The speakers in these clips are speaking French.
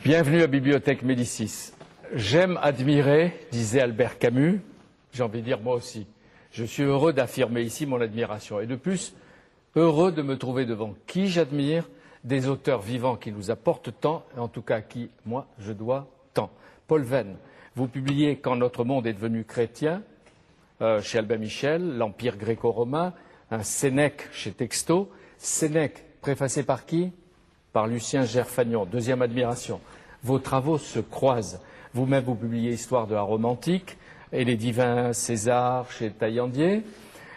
Bienvenue à Bibliothèque Médicis. J'aime admirer, disait Albert Camus, j'ai envie de dire moi aussi. Je suis heureux d'affirmer ici mon admiration. Et de plus, heureux de me trouver devant qui j'admire, des auteurs vivants qui nous apportent tant, et en tout cas à qui, moi, je dois tant. Paul Venn, vous publiez Quand notre monde est devenu chrétien, chez Albin Michel, l'Empire gréco-romain, un Sénèque chez Texto. Sénèque, préfacé par qui? Par Lucien Gerfagnon. Deuxième admiration. Vos travaux se croisent. Vous-même, vous publiez Histoire de la Rome antique et Les Divins César chez Taillandier,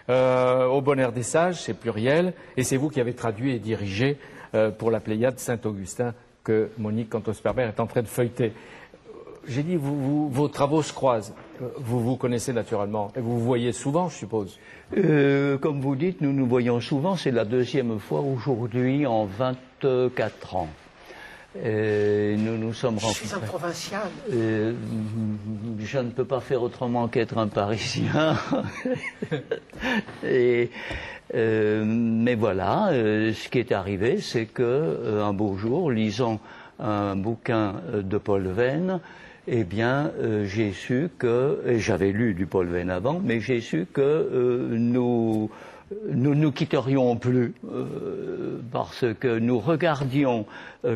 Au Bonheur des Sages chez Pluriel, et c'est vous qui avez traduit et dirigé pour la Pléiade Saint-Augustin que Monique Cantos-Perber est en train de feuilleter. J'ai dit, vos travaux se croisent. Vous vous connaissez naturellement et vous vous voyez souvent, je suppose. Comme vous dites, nous nous voyons souvent. C'est la deuxième fois aujourd'hui en 24 ans. Nous nous sommes rencontrés. Je suis un provincial. Je ne peux pas faire autrement qu'être un Parisien. Mais voilà, ce qui est arrivé, c'est que un beau jour, lisant un bouquin de Paul Venn, eh bien, j'ai su que, et j'avais lu du Paul Venn avant, mais j'ai su que nous quitterions plus parce que nous regardions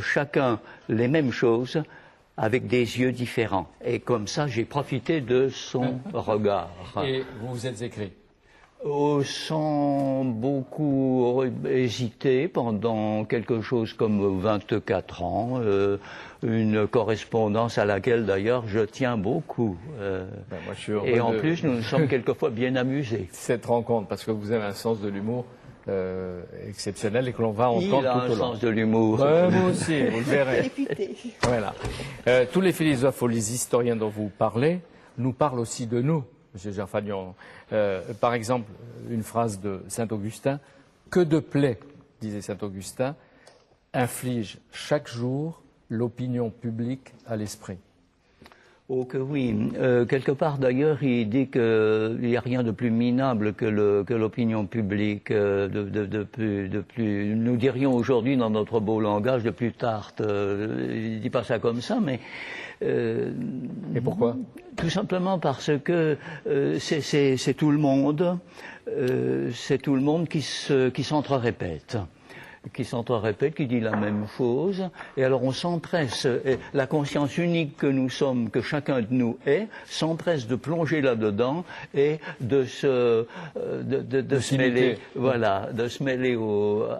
chacun les mêmes choses avec des yeux différents. Et comme ça, j'ai profité de son regard. Et vous vous êtes écrit? Sans beaucoup hésiter, pendant quelque chose comme 24 ans, une correspondance à laquelle d'ailleurs je tiens beaucoup. Moi, je suis heureux et en plus, nous nous sommes quelquefois bien amusés. Cette rencontre, parce que vous avez un sens de l'humour exceptionnel et que l'on va entendre tout au long. Il a un sens de l'humour. Vous aussi, vous le verrez. Voilà. Tous les philosophes ou les historiens dont vous parlez nous parlent aussi de nous. Monsieur Gerfagnon, par exemple, une phrase de Saint-Augustin, « Que de plaies, disait Saint-Augustin, inflige chaque jour l'opinion publique à l'esprit ». Oh que oui. Quelque part d'ailleurs, il dit qu'il n'y a rien de plus minable que l'opinion publique, de plus, nous dirions aujourd'hui dans notre beau langage, de plus tarte. Il ne dit pas ça comme ça, mais... Et pourquoi? Tout simplement parce que c'est tout le monde, c'est tout le monde qui s'entre-répète. Qui dit la même chose, et alors on s'empresse, la conscience unique que nous sommes, que chacun de nous est, s'empresse de plonger là-dedans et de se mêler, voilà, de se mêler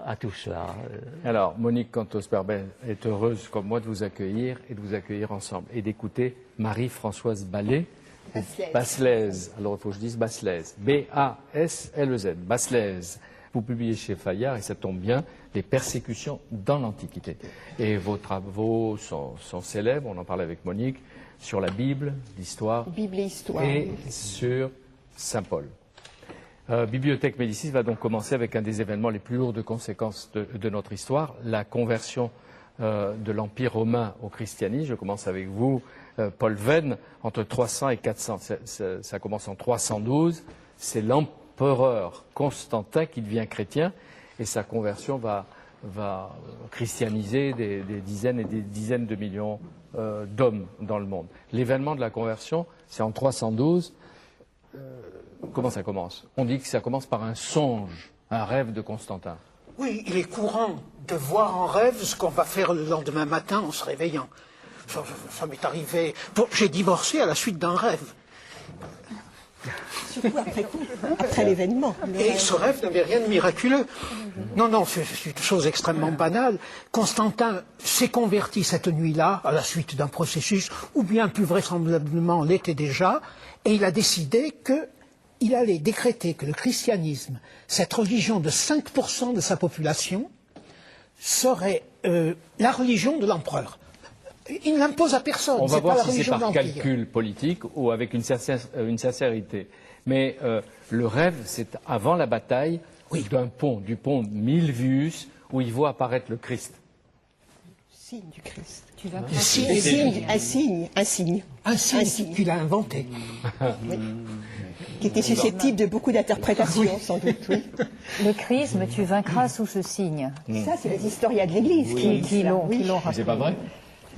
à tout cela. Alors, Monique Cantos-Perber est heureuse, comme moi, de vous accueillir et de vous accueillir ensemble, et d'écouter Marie-Françoise Ballet, Basselès. Alors, il faut que je dise Basselès. B-A-S-L-E-Z, Basselès. Vous publiez chez Fayard, et ça tombe bien, les persécutions dans l'Antiquité. Et vos travaux sont célèbres, on en parlait avec Monique, sur la Bible, l'histoire, et sur Saint Paul. Bibliothèque Médicis va donc commencer avec un des événements les plus lourds de conséquences de notre histoire, la conversion de l'Empire romain au christianisme. Je commence avec vous, Paul Venn, entre 300 et 400. Ça commence en 312, c'est l'empereur Constantin qui devient chrétien, et sa conversion va christianiser des dizaines et des dizaines de millions d'hommes dans le monde. L'événement de la conversion, c'est en 312. Comment ça commence? On dit que ça commence par un songe, un rêve de Constantin. Oui, il est courant de voir en rêve ce qu'on va faire le lendemain matin en se réveillant. Ça m'est arrivé. J'ai divorcé à la suite d'un rêve. Surtout après l'événement. Et ce rêve n'avait rien de miraculeux. Non, c'est une chose extrêmement banale. Constantin s'est converti cette nuit-là, à la suite d'un processus, ou bien plus vraisemblablement l'était déjà, et il a décidé qu'il allait décréter que le christianisme, cette religion de 5% de sa population, serait la religion de l'empereur. Il ne l'impose à personne. On va voir si c'est par de l'Empire. calcul politique ou avec une sincérité. Mais le rêve, c'est avant la bataille d'un pont, du pont Milvius, où il voit apparaître le Christ. Signe du Christ. Un signe qu'il a inventé. Oui. Qui était susceptible de beaucoup d'interprétations, sans doute. Oui. Le chrisme, tu vaincras sous ce signe. Ça, c'est les historiens de l'Église qui l'ont rappelé. C'est pas vrai?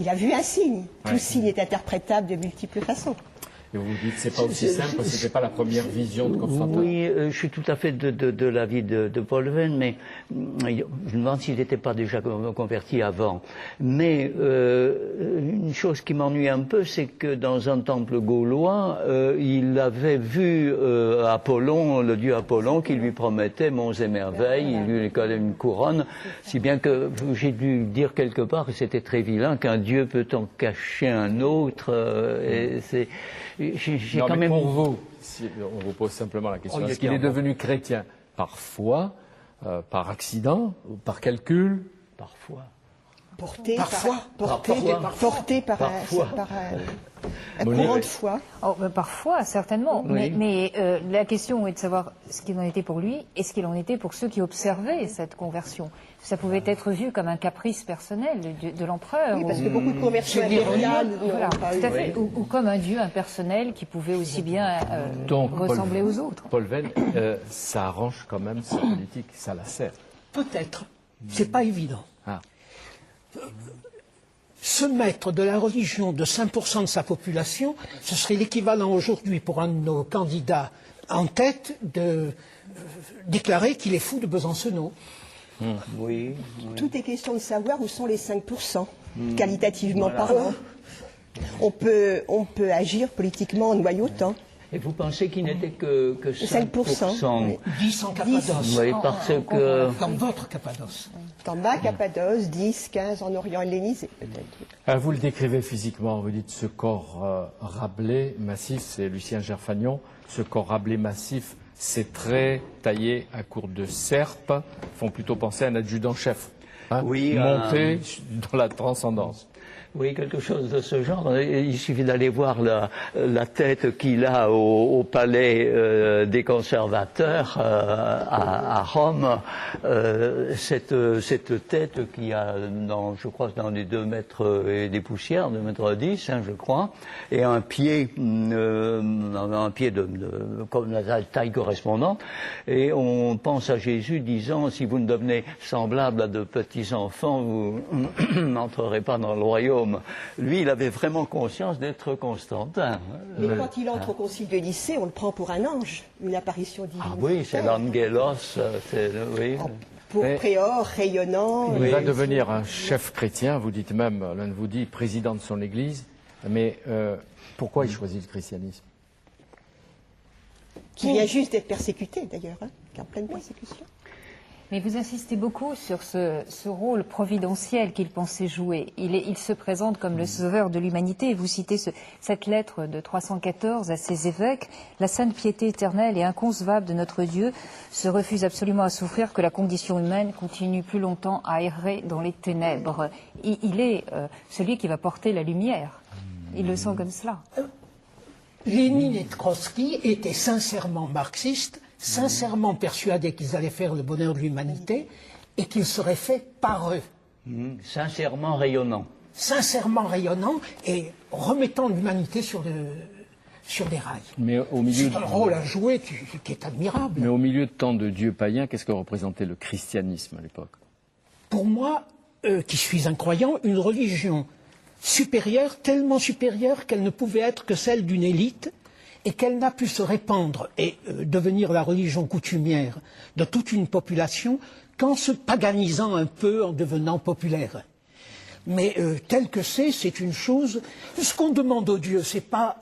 Il a vu un signe. Tout signe est interprétable de multiples façons. Et vous dites que c'est pas aussi simple, parce que c'était pas la première vision de Constantin. Oui, je suis tout à fait de l'avis de Paul Venn, mais je me demande s'il n'était pas déjà converti avant. Mais une chose qui m'ennuie un peu, c'est que dans un temple gaulois, il avait vu Apollon, le dieu Apollon, qui lui promettait monts et merveilles, il lui collait une couronne, si bien que j'ai dû dire quelque part que c'était très vilain, qu'un dieu peut en cacher un autre, et c'est... Non, mais pour vous, si on vous pose simplement la question, est-ce qu'il est devenu chrétien par foi, par accident, ou par calcul? Parfois. Porté Parfois. par un courant de foi. Oh, parfois, certainement. Oui. Mais la question est de savoir ce qu'il en était pour lui et ce qu'il en était pour ceux qui observaient cette conversion. Ça pouvait être vu comme un caprice personnel de l'empereur. Oui, parce que beaucoup de conversions impériales. Voilà, tout à fait. Ou comme un dieu impersonnel qui pouvait aussi bien Donc, ressembler aux autres. Paul Venn, ça arrange quand même sa politique, ça la sert. Peut-être. C'est pas évident. Ah. Se mettre de la religion de 5% de sa population, ce serait l'équivalent aujourd'hui pour un de nos candidats en tête de déclarer qu'il est fou de Besancenot. Oui. Tout est question de savoir où sont les 5%, qualitativement parlant. On peut agir politiquement en noyautant. Et vous pensez qu'il n'était que 5%, oui. 10 en Cappadoce. Oui, parce que... Comme votre Cappadoce. Dans ma Cappadoce, 10, 15 en Orient hellénisé, peut-être. Vous le décrivez physiquement, vous dites ce corps râblé, massif, c'est Lucien Gerfagnon, ce corps râblé massif, ces traits taillés à courte de serpe font plutôt penser à un adjudant-chef, Oui, monté dans la transcendance. Oui, quelque chose de ce genre. Il suffit d'aller voir la tête qu'il a au palais des conservateurs à Rome. Cette tête qui a, je crois, dans les 2 mètres et des poussières, 2 mètres 10, je crois, et un pied comme la taille correspondante. Et on pense à Jésus disant, si vous ne devenez semblable à de petits enfants, vous n'entrerez pas dans le royaume. Lui, il avait vraiment conscience d'être Constantin. Mais quand il entre au concile de Nicée, on le prend pour un ange, une apparition divine. Ah oui, c'est l'angelos, oui. Pour préor, rayonnant. Il va devenir un chef chrétien, vous dites même, l'un de vous dit, président de son église, mais pourquoi il choisit le christianisme? Qui vient juste d'être persécuté, d'ailleurs, qui est en pleine persécution. Mais vous insistez beaucoup sur ce rôle providentiel qu'il pensait jouer. Il se présente comme le sauveur de l'humanité. Vous citez cette lettre de 314 à ses évêques. La sainte piété éternelle et inconcevable de notre Dieu se refuse absolument à souffrir que la condition humaine continue plus longtemps à errer dans les ténèbres. Il est celui qui va porter la lumière. Il le sent comme cela. Lénine et Trotsky étaient sincèrement marxistes, sincèrement persuadés qu'ils allaient faire le bonheur de l'humanité et qu'ils seraient faits par eux. Sincèrement rayonnant. Sincèrement rayonnant et remettant l'humanité sur des rails. Mais au milieu C'est un rôle à jouer qui est admirable. Mais au milieu de tant de dieux païens, qu'est-ce que représentait le christianisme à l'époque? Pour moi, qui suis un croyant, une religion supérieure, tellement supérieure qu'elle ne pouvait être que celle d'une élite et qu'elle n'a pu se répandre et devenir la religion coutumière de toute une population qu'en se paganisant un peu, en devenant populaire. Mais tel que c'est une chose. Ce qu'on demande aux dieux, c'est pas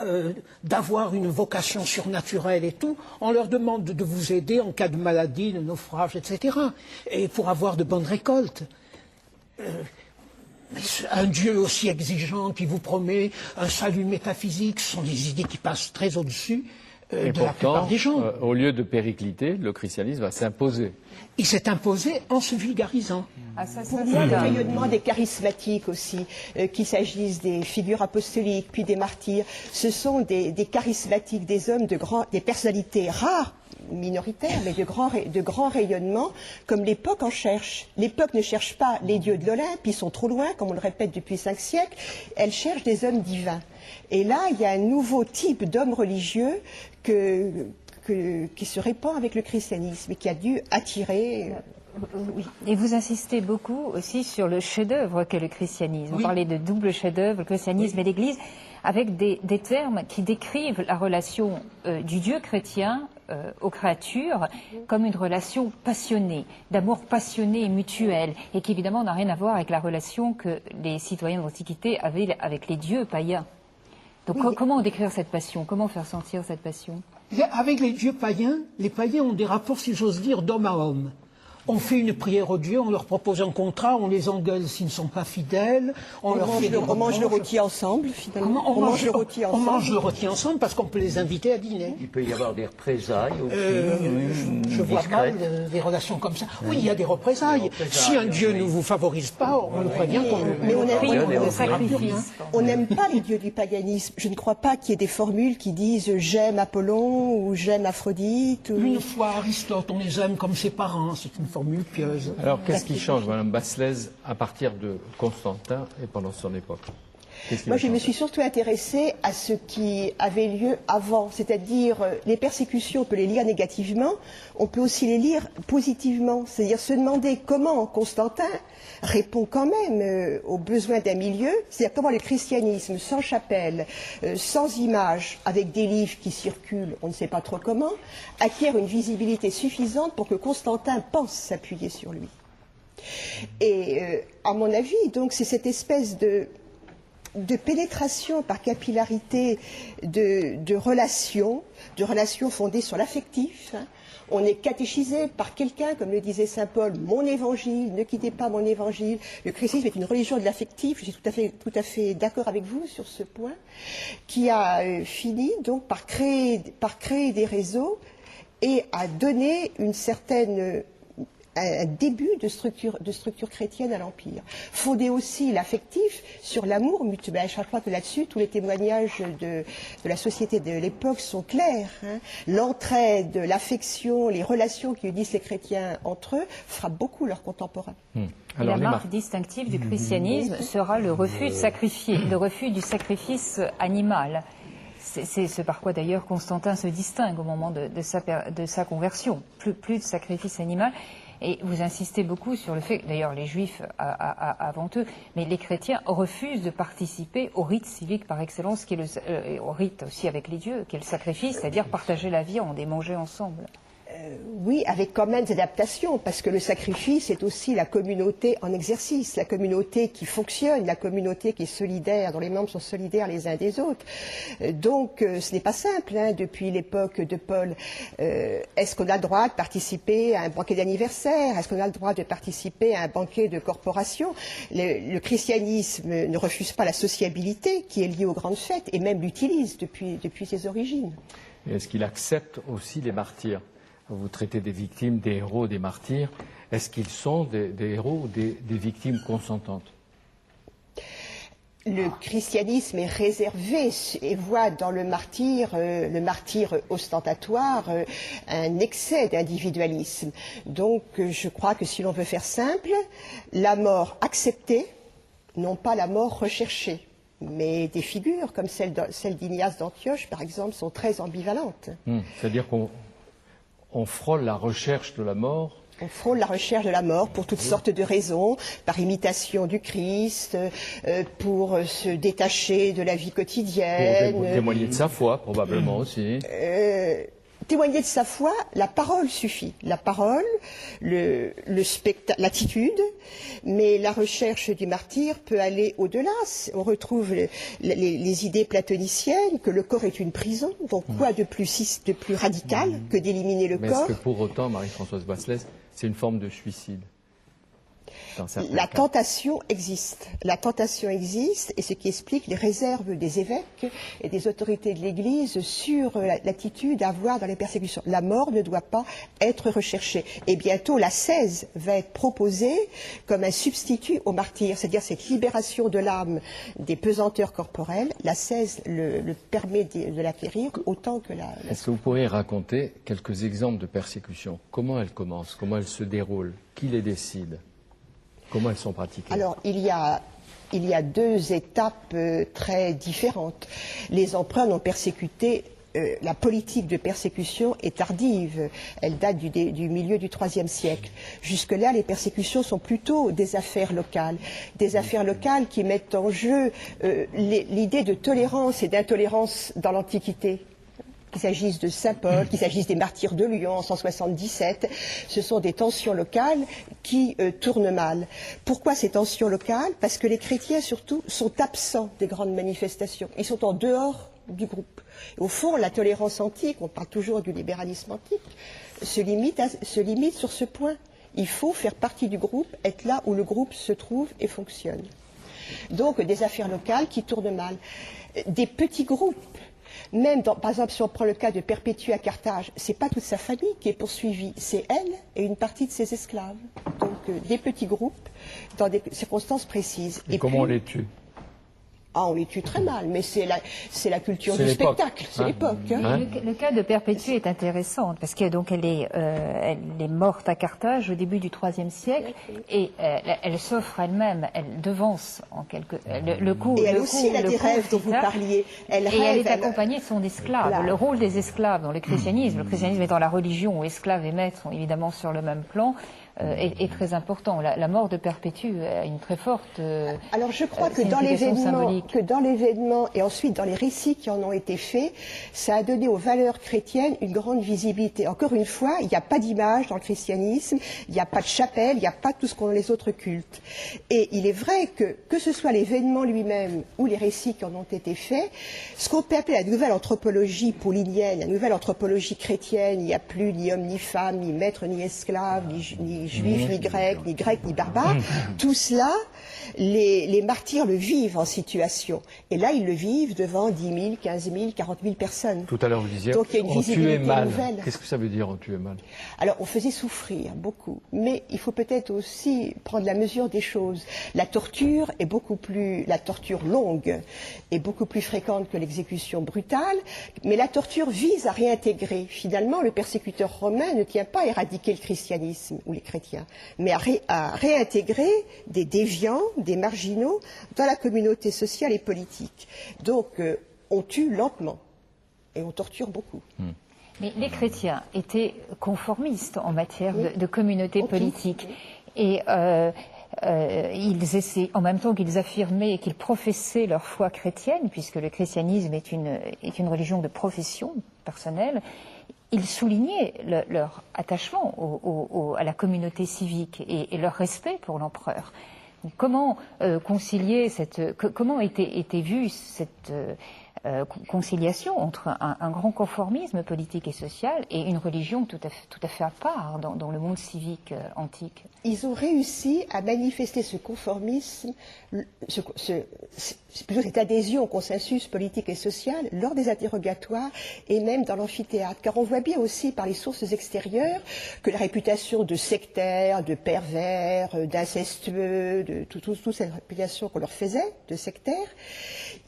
d'avoir une vocation surnaturelle et tout. On leur demande de vous aider en cas de maladie, de naufrage, etc. Et pour avoir de bonnes récoltes. Un Dieu aussi exigeant qui vous promet un salut métaphysique, ce sont des idées qui passent très au-dessus de la plupart des gens. Au lieu de péricliter, le christianisme va s'imposer. Il s'est imposé en se vulgarisant. Pour moi, le rayonnement des charismatiques aussi, qu'il s'agisse des figures apostoliques, puis des martyrs, ce sont des charismatiques, des hommes, des personnalités rares, minoritaires, mais de grands rayonnements, comme l'époque en cherche. L'époque ne cherche pas les dieux de l'Olympe, ils sont trop loin, comme on le répète depuis 5 siècles, elle cherche des hommes divins. Et là, il y a un nouveau type d'homme religieux qui se répand avec le christianisme et qui a dû attirer Oui. Et vous insistez beaucoup aussi sur le chef-d'œuvre qu'est le christianisme. Vous parlez de double chef-d'œuvre, le christianisme et l'Église, avec des termes qui décrivent la relation du Dieu chrétien aux créatures comme une relation passionnée, d'amour passionné et mutuel, et qui évidemment n'a rien à voir avec la relation que les citoyens de l'Antiquité avaient avec les dieux païens. Donc comment décrire cette passion? Comment faire sentir cette passion? Avec les dieux païens, les païens ont des rapports, si j'ose dire, d'homme à homme. On fait une prière aux dieux, on leur propose un contrat, on les engueule s'ils ne sont pas fidèles. On mange le rôti ensemble, finalement. On mange le rôti ensemble. On mange le rôti ensemble parce qu'on peut les inviter à dîner. Il peut y avoir des représailles aussi. Je vois mal des relations comme ça. Oui, il y a des représailles. Si un dieu ne vous favorise pas, on le prévient qu'on mais on ne n'aime pas les dieux du paganisme. Je ne crois pas qu'il y ait des formules qui disent j'aime Apollon ou j'aime Aphrodite. Une fois Aristote, on les aime comme ses parents. C'est une formule pieuse. Alors, qu'est-ce qui change, Madame Basselès, à partir de Constantin et pendant son époque? Moi, je me suis surtout intéressée à ce qui avait lieu avant, c'est-à-dire les persécutions, on peut les lire négativement, on peut aussi les lire positivement, c'est-à-dire se demander comment Constantin répond quand même aux besoins d'un milieu, c'est-à-dire comment le christianisme, sans chapelle, sans images, avec des livres qui circulent, on ne sait pas trop comment, acquiert une visibilité suffisante pour que Constantin pense s'appuyer sur lui. Et à mon avis, donc, c'est cette espèce de pénétration par capillarité de relations fondées sur l'affectif. On est catéchisé par quelqu'un, comme le disait saint Paul, mon évangile, ne quittez pas mon évangile. Le christianisme est une religion de l'affectif, je suis tout à fait d'accord avec vous sur ce point, qui a fini donc par créer des réseaux et à donner un début de structure chrétienne à l'Empire. Fonder aussi l'affectif sur l'amour mutuel. Je crois que là-dessus, tous les témoignages de la société de l'époque sont clairs. L'entraide, l'affection, les relations qui unissent les chrétiens entre eux frappent beaucoup leurs contemporains. Alors, la marque distinctive du christianisme sera le refus de sacrifier, le refus du sacrifice animal. C'est ce par quoi d'ailleurs Constantin se distingue au moment de sa conversion. Plus de sacrifice animal. Et vous insistez beaucoup sur le fait, d'ailleurs les juifs avant eux, mais les chrétiens refusent de participer au rite civique par excellence, qui est au rite aussi avec les dieux, qui est le sacrifice, c'est-à-dire partager la viande et manger ensemble. Oui, avec quand même des adaptations, parce que le sacrifice est aussi la communauté en exercice, la communauté qui fonctionne, la communauté qui est solidaire, dont les membres sont solidaires les uns des autres. Donc, ce n'est pas simple, depuis l'époque de Paul. Est-ce qu'on a le droit de participer à un banquet d'anniversaire? Est-ce qu'on a le droit de participer à un banquet de corporation? Le christianisme ne refuse pas la sociabilité qui est liée aux grandes fêtes, et même l'utilise depuis ses origines. Et est-ce qu'il accepte aussi les martyrs? Vous traitez des victimes, des héros, des martyrs. Est-ce qu'ils sont des héros ou des victimes consentantes? Le christianisme est réservé et voit dans le martyr ostentatoire, un excès d'individualisme. Donc je crois que si l'on veut faire simple, la mort acceptée, non pas la mort recherchée. Mais des figures comme celle d'Ignace d'Antioche, par exemple, sont très ambivalentes. C'est-à-dire qu'on frôle la recherche de la mort. On frôle la recherche de la mort pour toutes sortes de raisons, par imitation du Christ, pour se détacher de la vie quotidienne. Pour témoigner de sa foi, probablement aussi. Témoigner de sa foi, la parole suffit. La parole, l'attitude, mais la recherche du martyr peut aller au-delà. On retrouve les idées platoniciennes que le corps est une prison. Donc quoi de plus radical que d'éliminer le corps? Mais est-ce que pour autant, Marie-Françoise Basselès, c'est une forme de suicide? La tentation existe. La tentation existe, et ce qui explique les réserves des évêques et des autorités de l'Église sur l'attitude à avoir dans les persécutions. La mort ne doit pas être recherchée. Et bientôt, l'ascèse va être proposée comme un substitut au martyr, c'est-à-dire cette libération de l'âme des pesanteurs corporelles. L'ascèse le permet de l'acquérir autant que la... Est-ce que vous pourriez raconter quelques exemples de persécutions? Comment elles commencent? Comment elles se déroulent? Qui les décide? Comment elles sont pratiquées? Alors, il y a deux étapes très différentes. Les empereurs n'ont persécuté la politique de persécution est tardive. Elle date du milieu du IIIe siècle. Jusque-là, les persécutions sont plutôt des affaires locales. Des affaires locales qui mettent en jeu l'idée de tolérance et d'intolérance dans l'Antiquité. Qu'il s'agisse de Saint-Paul, qu'il s'agisse des martyrs de Lyon en 177, ce sont des tensions locales qui tournent mal. Pourquoi ces tensions locales? Parce que les chrétiens, surtout, sont absents des grandes manifestations. Ils sont en dehors du groupe. Au fond, la tolérance antique, on parle toujours du libéralisme antique, se limite sur ce point. Il faut faire partie du groupe, être là où le groupe se trouve et fonctionne. Donc, des affaires locales qui tournent mal. Des petits groupes. Même, par exemple, si on prend le cas de Perpétue à Carthage, c'est pas toute sa famille qui est poursuivie, c'est elle et une partie de ses esclaves. Donc, des petits groupes dans des circonstances précises. Et comment on les tue? On les tue très mal, mais c'est la culture du spectacle, c'est l'époque. Hein. Le cas de Perpétue est intéressant parce que donc elle est morte à Carthage au début du IIIe siècle et elle s'offre elle-même, elle devance en quelque le coup. Et elle aussi a des rêves dont vous parliez. Elle est accompagnée de son esclave. Voilà. Le rôle des esclaves dans le christianisme étant la religion où esclaves et maîtres sont évidemment sur le même plan. Est très important. La mort de Perpétue a une très forte Alors je crois que dans l'événement et ensuite dans les récits qui en ont été faits, ça a donné aux valeurs chrétiennes une grande visibilité. Encore une fois, il n'y a pas d'image dans le christianisme, il n'y a pas de chapelle, il n'y a pas tout ce qu'ont les autres cultes. Et il est vrai que ce soit l'événement lui-même ou les récits qui en ont été faits, ce qu'on peut appeler la nouvelle anthropologie paulinienne, la nouvelle anthropologie chrétienne, il n'y a plus ni homme ni femme, ni maître ni esclave, ni juif, ni grec, ni barbare, tout cela, les martyrs le vivent en situation. Et là, ils le vivent devant 10 000, 15 000, 40 000 personnes. Tout à l'heure, vous disiez, donc, il y a une on tuait mal. Nouvelle. Qu'est-ce que ça veut dire, on tuait mal? Alors, on faisait souffrir beaucoup. Mais il faut peut-être aussi prendre la mesure des choses. La torture longue est beaucoup plus fréquente que l'exécution brutale. Mais la torture vise à réintégrer. Finalement, le persécuteur romain ne tient pas à éradiquer le christianisme ou les chrétiens, mais à réintégrer des déviants, des marginaux dans la communauté sociale et politique. Donc, on tue lentement et on torture beaucoup. Mais les chrétiens étaient conformistes en matière de communauté politique. Et ils essaient, en même temps qu'ils affirmaient et qu'ils professaient leur foi chrétienne, puisque le christianisme est une religion de profession personnelle, ils soulignaient leur attachement à la communauté civique et leur respect pour l'empereur. Comment concilier comment était vue cette conciliation entre un grand conformisme politique et social et une religion tout à fait à part dans le monde civique antique? Ils ont réussi à manifester ce conformisme, plutôt cette adhésion au consensus politique et social lors des interrogatoires et même dans l'amphithéâtre. Car on voit bien aussi par les sources extérieures que la réputation de sectaires, de pervers, d'incestueux, de toute cette réputation qu'on leur faisait, de sectaires,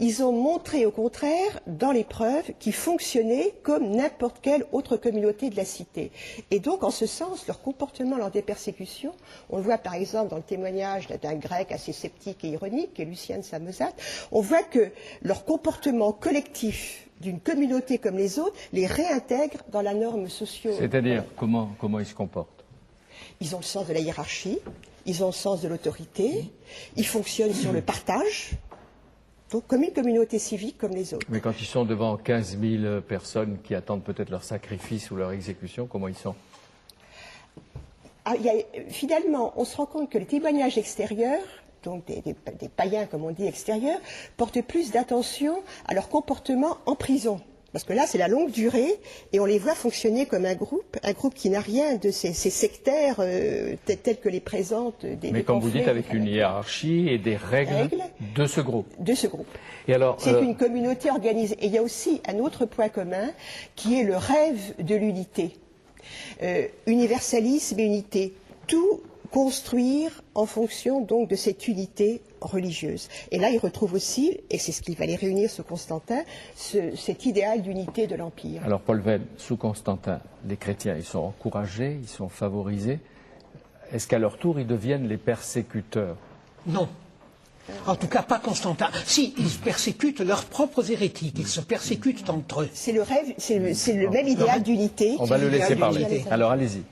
ils ont montré au contraire dans les preuves qu'ils fonctionnaient comme n'importe quelle autre communauté de la cité. Et donc en ce sens, leur comportement lors des persécutions, on le voit par exemple dans le témoignage d'un grec assez sceptique et ironique, qui est Lucien de Samosate, on voit que leur comportement collectif d'une communauté comme les autres les réintègre dans la norme socio. C'est-à-dire, comment ils se comportent? Ils ont le sens de la hiérarchie, ils ont le sens de l'autorité, ils fonctionnent sur le partage, donc comme une communauté civique comme les autres. Mais quand ils sont devant 15 000 personnes qui attendent peut-être leur sacrifice ou leur exécution, comment ils sont? Finalement, on se rend compte que les témoignages extérieurs, donc des païens, comme on dit, extérieurs, portent plus d'attention à leur comportement en prison. Parce que là, c'est la longue durée, et on les voit fonctionner comme un groupe qui n'a rien de ces sectaires tels que les présentent des Mais comme vous dites, avec une hiérarchie et des règles de ce groupe. De ce groupe. Et alors, c'est une communauté organisée. Et il y a aussi un autre point commun, qui est le rêve de l'unité. Universalisme et unité. Tout construire en fonction donc de cette unité religieuse. Et là, il retrouve aussi, et c'est ce qui va les réunir sous Constantin, cet idéal d'unité de l'Empire. Alors, Paul Venn, sous Constantin, les chrétiens, ils sont encouragés, ils sont favorisés. Est-ce qu'à leur tour, ils deviennent les persécuteurs? Non. En tout cas, pas Constantin. Si, ils persécutent leurs propres hérétiques, ils se persécutent entre eux. C'est le rêve, c'est le même idéal d'unité. On va le laisser parler. Alors allez-y.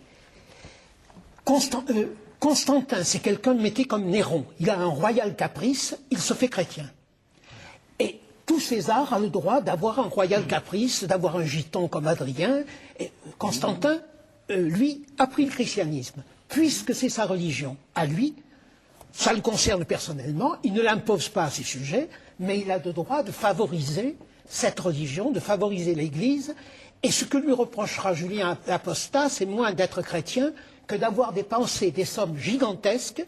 Constantin, c'est quelqu'un de métier comme Néron. Il a un royal caprice, il se fait chrétien. Et tout César a le droit d'avoir un royal caprice, d'avoir un giton comme Adrien. Et Constantin, lui, a pris le christianisme. Puisque c'est sa religion, à lui, ça le concerne personnellement, il ne l'impose pas à ses sujets, mais il a le droit de favoriser cette religion, de favoriser l'Église. Et ce que lui reprochera Julien l'Apostat, c'est moins d'être chrétien que d'avoir dépensé des sommes gigantesques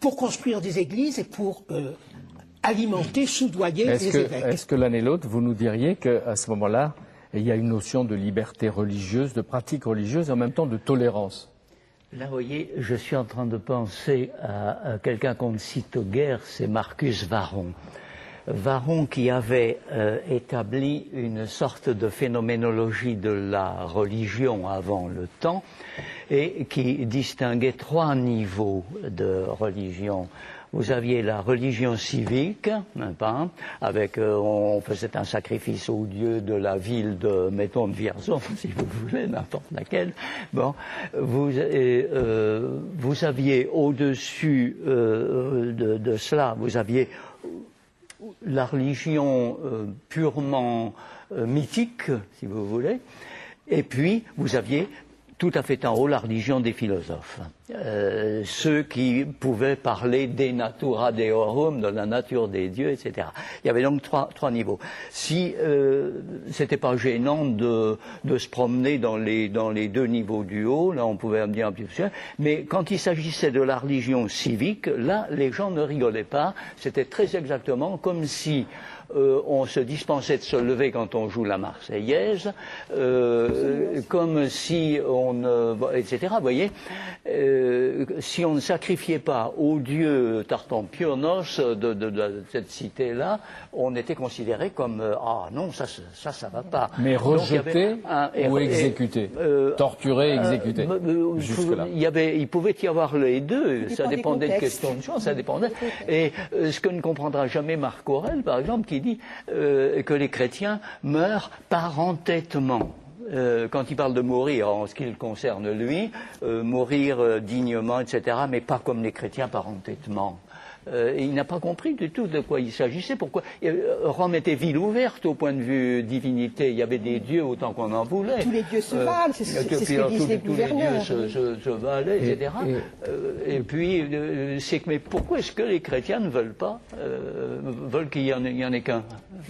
pour construire des églises et pour alimenter, soudoyer les évêques. Est-ce que l'un et l'autre, vous nous diriez qu'à ce moment-là, il y a une notion de liberté religieuse, de pratique religieuse, et en même temps de tolérance? Là, vous voyez, je suis en train de penser à quelqu'un qu'on cite guère, c'est Marcus Varron. Varron qui avait établi une sorte de phénoménologie de la religion avant le temps et qui distinguait 3 niveaux de religion. Vous aviez la religion civique, avec on faisait un sacrifice au dieu de la ville de, mettons, de Vierzon, si vous voulez, n'importe laquelle. Bon, vous aviez au-dessus de cela, vous aviez la religion purement mythique, si vous voulez, et puis vous aviez tout à fait en haut la religion des philosophes, ceux qui pouvaient parler de natura deorum, de la nature des dieux, etc. Il y avait donc trois niveaux. Si c'était pas gênant de se promener dans les 2 niveaux du haut, là on pouvait dire un petit peu, mais quand il s'agissait de la religion civique, là les gens ne rigolaient pas. C'était très exactement comme si on se dispensait de se lever quand on joue la Marseillaise, comme si etc. Vous voyez, si on ne sacrifiait pas au dieu Tartampionos de cette cité-là, on était considéré comme ah non, ça va pas. Mais rejeté ou exécuté, torturé, exécuté. Jusque-là. Il pouvait y avoir les deux. Ça dépendait de questions de chance, ça dépendait. Et ce que ne comprendra jamais Marc Aurèle, par exemple, qui dit que les chrétiens meurent par entêtement. Quand il parle de mourir, en ce qui le concerne lui, mourir dignement, etc., mais pas comme les chrétiens par entêtement. Il n'a pas compris du tout de quoi il s'agissait. Pourquoi Rome était ville ouverte au point de vue divinité. Il y avait des dieux autant qu'on en voulait. Tous les dieux se valent, c'est ce que disent les gouverneurs. Tous les dieux se valaient, etc. Et puis, mais pourquoi est-ce que les chrétiens ne veulent pas, veulent qu'il y en ait qu'un?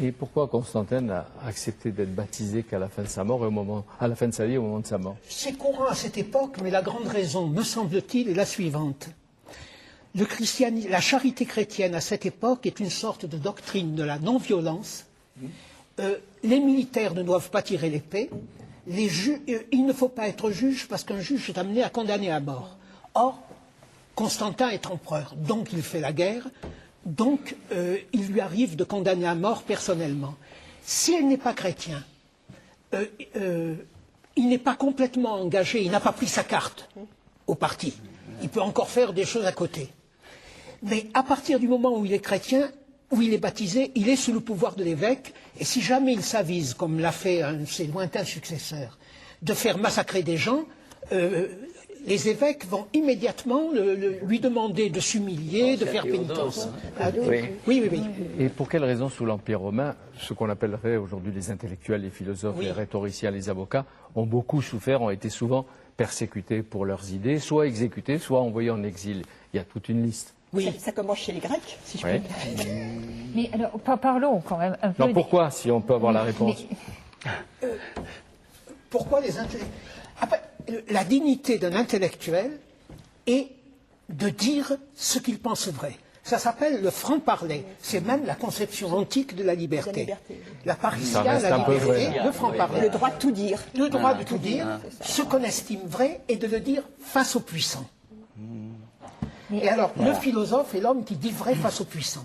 Et pourquoi Constantin n'a accepté d'être baptisé qu'à la fin de sa mort, à la fin de sa vie, au moment de sa mort? C'est courant à cette époque, mais la grande raison, me semble-t-il, est la suivante. La charité chrétienne à cette époque est une sorte de doctrine de la non-violence. Les militaires ne doivent pas tirer l'épée. Il ne faut pas être juge parce qu'un juge est amené à condamner à mort. Or, Constantin est empereur, donc il fait la guerre, donc il lui arrive de condamner à mort personnellement. Si elle n'est pas chrétien, il n'est pas complètement engagé, il n'a pas pris sa carte au parti. Il peut encore faire des choses à côté. Mais à partir du moment où il est chrétien, où il est baptisé, il est sous le pouvoir de l'évêque, et si jamais il s'avise, comme l'a fait un de ses lointains successeurs, de faire massacrer des gens, les évêques vont immédiatement lui demander de s'humilier, de faire pénitence. Oui. Et pour quelle raison, sous l'Empire romain, ce qu'on appellerait aujourd'hui les intellectuels, les philosophes, les rhétoriciens, les avocats, ont beaucoup souffert, ont été souvent persécutés pour leurs idées, soit exécutés, soit envoyés en exil? Il y a toute une liste. Oui. Ça commence chez les Grecs, si je puis dire. Mais alors, parlons quand même un peu. Non, pourquoi, si on peut avoir la réponse? Pourquoi les intellectuels? La dignité d'un intellectuel est de dire ce qu'il pense vrai. Ça s'appelle le franc-parler. C'est même la conception antique de la liberté. La paritia, la liberté, le franc-parler. Le droit de tout dire. Le droit de tout dire, ce qu'on estime vrai, et de le dire face aux puissants. Et alors, le philosophe est l'homme qui dit vrai face aux puissants.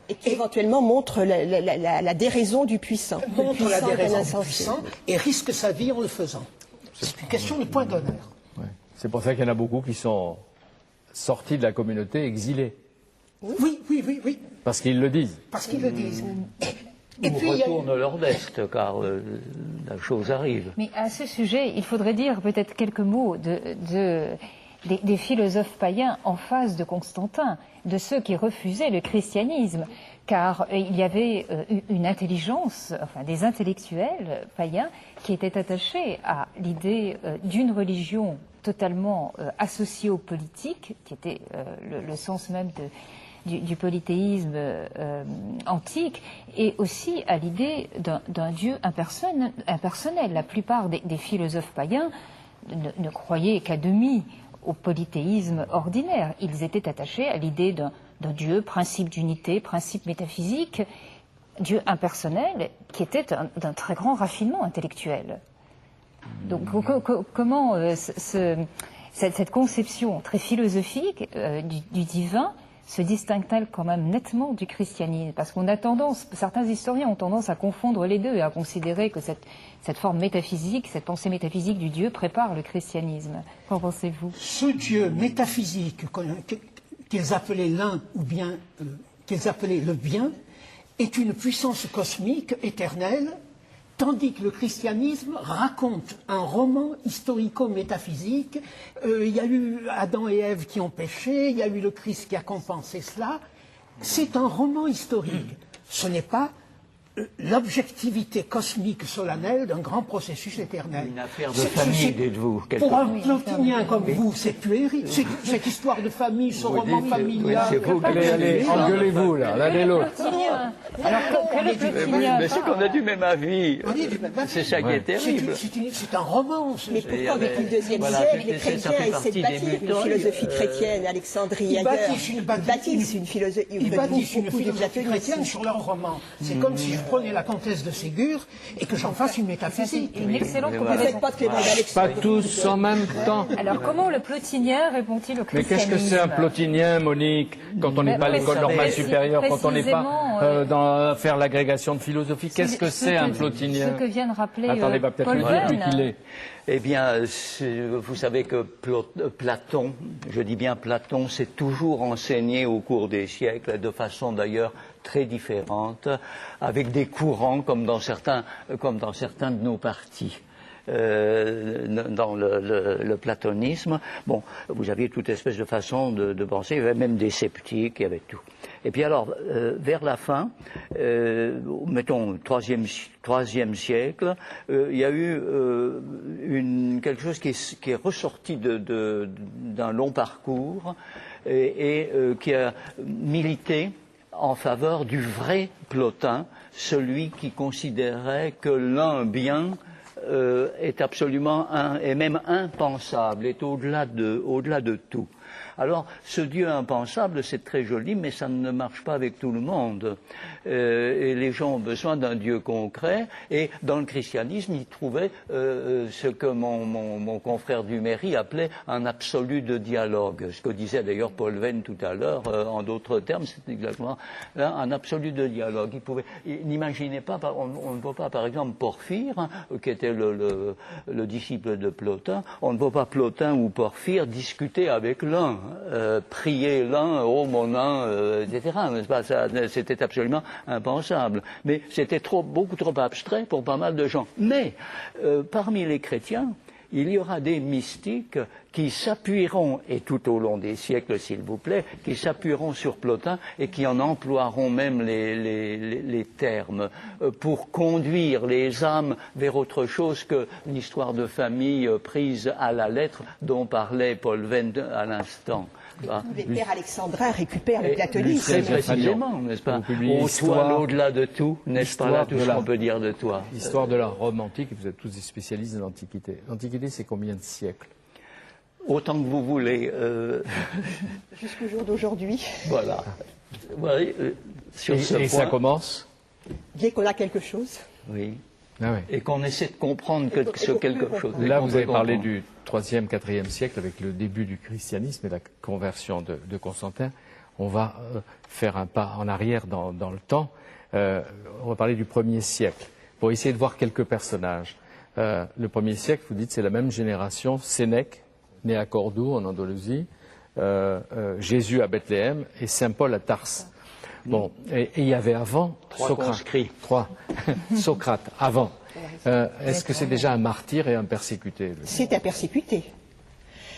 Et qui éventuellement montre la déraison du puissant. Montre la déraison du puissant et risque sa vie en le faisant. C'est une question de point d'honneur. Ouais. C'est pour ça qu'il y en a beaucoup qui sont sortis de la communauté, exilés. Oui. Parce qu'ils le disent. Parce qu'ils le disent. Ou retournent leur veste, car la chose arrive. Mais à ce sujet, il faudrait dire peut-être quelques mots des philosophes païens en face de Constantin, de ceux qui refusaient le christianisme, car il y avait une intelligence, enfin des intellectuels païens qui étaient attachés à l'idée d'une religion totalement associée au politique, qui était le sens même du polythéisme antique, et aussi à l'idée d'un Dieu impersonnel. La plupart des philosophes païens ne croyaient qu'à demi au polythéisme ordinaire. Ils étaient attachés à l'idée d'un Dieu, principe d'unité, principe métaphysique, Dieu impersonnel, qui était d'un très grand raffinement intellectuel. Donc comment cette conception très philosophique du divin se distingue-t-elle quand même nettement du christianisme? Parce qu'on a tendance, certains historiens ont tendance à confondre les deux et à considérer que cette forme métaphysique, cette pensée métaphysique du Dieu prépare le christianisme. Qu'en pensez-vous? Ce Dieu métaphysique qu'ils appelaient l'un ou bien qu'ils appelaient le bien est une puissance cosmique éternelle, tandis que le christianisme raconte un roman historico-métaphysique. Il y a eu Adam et Ève qui ont péché, il y a eu le Christ qui a compensé cela. C'est un roman historique. Ce n'est pas l'objectivité cosmique solennelle d'un grand processus éternel. Une affaire de famille, dites-vous. Pour un plotinien comme vous, c'est puéril. Cette histoire de famille, ce roman familial. c'est vous. Allez, engueulez-vous là, l'un et l'autre. Alors que le plotinien... Mais c'est qu'on a du même avis. C'est ça qui est terrible. C'est un roman. Mais pourtant, depuis le IIe siècle, les chrétiens essaient de bâtir une philosophie chrétienne, Alexandrie, ailleurs. Ils bâtissent une philosophie chrétienne sur leur roman. C'est comme si je prenais la comtesse de Ségur et que j'en fasse une métaphysique. Une excellente Vous ne faites pas de Clément d'Alexandrie. Pas tous en même temps. Alors comment le plotinien répond-il au Mais christianisme? qu'est-ce que c'est un plotinien, Monique, quand on n'est pas à l'école normale supérieure, quand on n'est pas dans faire l'agrégation de philosophie? Qu'est-ce que c'est un plotinien? Ce que vient de rappeler Attendez, va peut-être Paul nous dire Venn. qui il est. Eh bien, vous savez que Platon, je dis bien Platon, s'est toujours enseigné au cours des siècles, de façon d'ailleurs très différente, avec des courants comme dans certains de nos partis. Dans le platonisme, bon, vous aviez toute espèce de façon de penser, il y avait même des sceptiques, il y avait tout. Et puis alors, vers la fin, mettons troisième siècle, il y a eu quelque chose qui est ressorti d'un long parcours et qui a milité en faveur du vrai Plotin, celui qui considérait que l'un bien est absolument est même impensable, est au-delà de tout. Alors, ce Dieu impensable, c'est très joli, mais ça ne marche pas avec tout le monde. Et les gens ont besoin d'un Dieu concret. Et dans le christianisme, ils trouvaient ce que mon confrère Duméry appelait un absolu de dialogue. Ce que disait d'ailleurs Paul Venn tout à l'heure, en d'autres termes, c'est exactement là, un absolu de dialogue. N'imaginez pas, on ne voit pas par exemple Porphyre, qui était le disciple de Plotin, on ne voit pas Plotin ou Porphyre discuter avec l'un. Prier l'un, oh mon âme, etc. N'est-ce pas? C'était absolument impensable. Mais c'était beaucoup trop abstrait pour pas mal de gens. Mais parmi les chrétiens, il y aura des mystiques qui s'appuieront, et tout au long des siècles, s'il vous plaît, qui s'appuieront sur Plotin et qui en emploieront même les termes pour conduire les âmes vers autre chose que l'histoire de famille prise à la lettre dont parlait Paul Venn à l'instant. Les pères alexandrins récupèrent le platonisme. Très précisément, n'est-ce pas? Ô toi, au-delà de tout, n'est-ce pas là tout ce qu'on peut dire de toi? Histoire de l'art Rome antique, et vous êtes tous des spécialistes de l'Antiquité. L'Antiquité, c'est combien de siècles? Autant que vous voulez. Jusqu'au jour d'aujourd'hui. Voilà. Ouais, sur ce point, ça commence? Dès qu'on a quelque chose. Oui. Ah ouais. Et qu'on essaie de comprendre quelque chose. Là, vous avez parlé du 3e, 4e siècle avec le début du christianisme et la conversion de Constantin. On va faire un pas en arrière dans le temps. On va parler du 1er siècle pour essayer de voir quelques personnages. Le 1er siècle, vous dites, c'est la même génération. Sénèque, né à Cordoue, en Andalousie, Jésus à Bethléem et Saint Paul à Tarse. Bon, et il y avait avant Socrate, avant. Est-ce que c'est déjà un martyr et un persécuté? C'est un persécuté.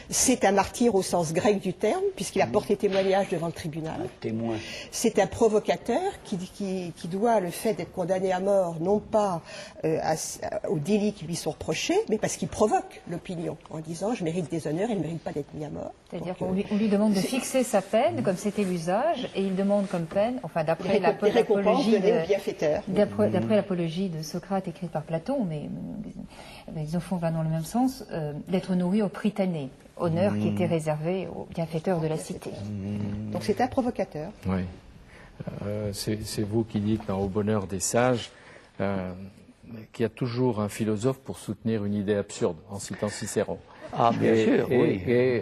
C'est un martyr au sens grec du terme, puisqu'il a porté témoignage devant le tribunal. Témoin. C'est un provocateur qui doit le fait d'être condamné à mort, non pas aux délits qui lui sont reprochés, mais parce qu'il provoque l'opinion, en disant « je mérite des honneurs, il ne mérite pas d'être mis à mort ». C'est-à-dire qu'on lui demande de fixer sa peine, comme c'était l'usage, et il demande comme peine, enfin d'après l'apologie de Socrate écrite par Platon, mais ils au fond va dans le même sens, d'être nourri au prytané, honneur qui était réservé aux bienfaiteurs de la cité. Donc c'est un provocateur. Oui. C'est vous qui dites dans Au bonheur des sages qu'il y a toujours un philosophe pour soutenir une idée absurde, en citant Cicéron. Ah, bien sûr, oui. Et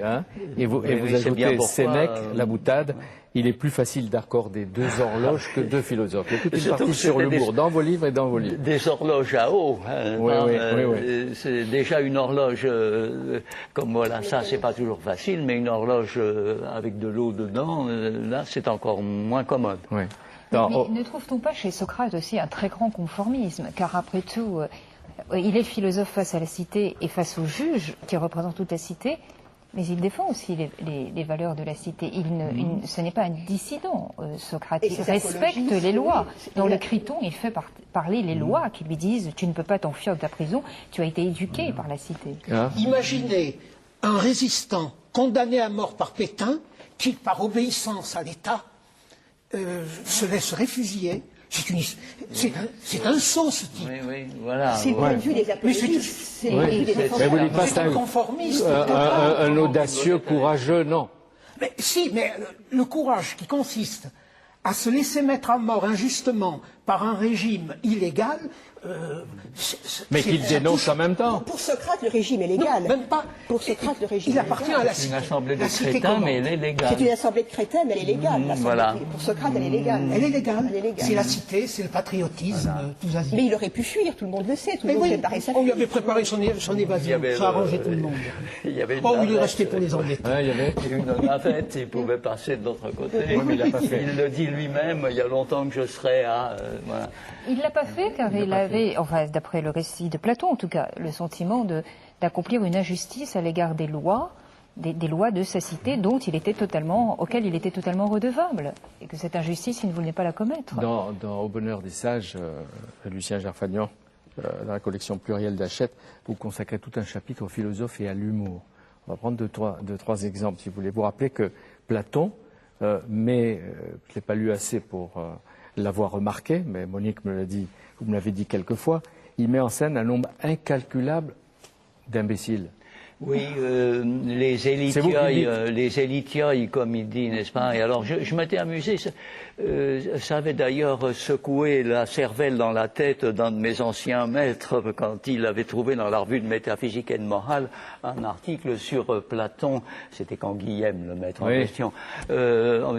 vous ajoutez Sénèque, la boutade. Il est plus facile d'accorder 2 horloges que 2 philosophes. Il y a toute une partie sur l'humour, dans vos livres et dans vos livres. Des horloges à eau. Oui. C'est déjà une horloge, comme voilà, ça c'est pas toujours facile, mais une horloge avec de l'eau dedans, là c'est encore moins commode. Oui. Mais ne trouve-t-on pas chez Socrate aussi un très grand conformisme? Car après tout, il est philosophe face à la cité et face aux juges qui représentent toute la cité, mais il défend aussi les valeurs de la cité. Ce n'est pas un dissident, Socrate. Il respecte les lois. Dans le Criton, il fait parler les lois qui lui disent « tu ne peux pas t'enfuir de ta prison, tu as été éduqué par la cité ». Imaginez un résistant condamné à mort par Pétain qui, par obéissance à l'État, se laisse réfugier. C'est un sot, ce type. Oui, voilà. C'est le point de vue des apologistes. C'est vous dites pas un conformiste. un audacieux, courageux, non. Mais si, mais le courage qui consiste à se laisser mettre à mort injustement par un régime illégal... mais qu'il dénonce en même temps. Pour Socrate, le régime est légal. Non, même pas. Pour Socrate, le régime il appartient à la C'est cité. une assemblée de La cité crétins, comment? mais elle est légale. C'est une assemblée de crétins, mais elle est légale. Voilà. Pour Socrate, elle est légale. Elle est légale. Elle est légale. C'est la cité, c'est le patriotisme, tous azimuts. Mais il aurait pu fuir, tout le monde le sait. Tout le Mais monde oui, préparait sa on lui fuite. avait préparé son évasion, ça arrangeait tout le monde. Il y avait une Oh, il est navette, resté pour les embêter. Il y avait une navette, il pouvait passer de l'autre côté. mais il l'a pas fait. Il le dit lui-même, il y a longtemps que je serai à... voilà. Il ne l'a pas fait car il avait, enfin d'après le récit de Platon en tout cas, le sentiment d'accomplir une injustice à l'égard des lois, des lois de sa cité auxquelles il était totalement redevable. Et que cette injustice, il ne voulait pas la commettre. Dans Au bonheur des sages, Lucien Gerfagnan, dans la collection plurielle d'Hachette, vous consacrez tout un chapitre aux philosophes et à l'humour. On va prendre deux, trois exemples, si vous voulez. Vous rappelez que Platon, mais je ne l'ai pas lu assez pour l'avoir remarqué, mais Monique me l'a dit, vous me l'avez dit quelques fois, il met en scène un nombre incalculable d'imbéciles. Oui, les élitiailles, comme il dit, n'est-ce pas? Et alors, je m'étais amusé. Ça avait d'ailleurs secoué la cervelle dans la tête d'un de mes anciens maîtres quand il avait trouvé dans la revue de métaphysique et de morale un article sur Platon. C'était quand Guillaume, le maître en question,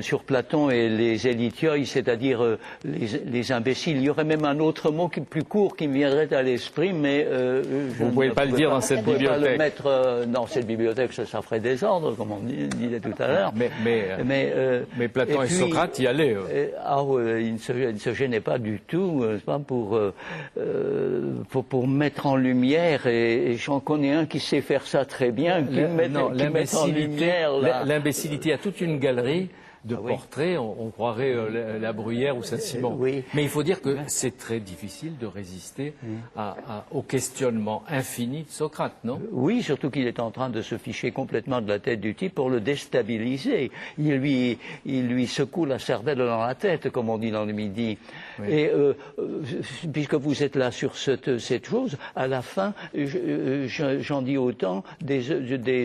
sur Platon et les élitiailles, c'est-à-dire les imbéciles. Il y aurait même un autre mot plus court qui me viendrait à l'esprit, mais vous ne pouvez pas le dire dans cette bibliothèque. Dans cette bibliothèque, ça ferait désordre, comme on disait tout à l'heure. Mais Platon et Socrate y allaient. Il ne se gênait pas du tout pour mettre en lumière, et j'en connais un qui sait faire ça très bien, qui met en lumière... L'imbécilité a toute une galerie de portraits, on croirait la Bruyère ou Saint-Simon. Oui. Mais il faut dire que c'est très difficile de résister au questionnement infini de Socrate, non? Oui, surtout qu'il est en train de se ficher complètement de la tête du type pour le déstabiliser. Il lui secoue la cervelle dans la tête, comme on dit dans le Midi. Oui. Et puisque vous êtes là sur cette chose, à la fin, j'en dis autant des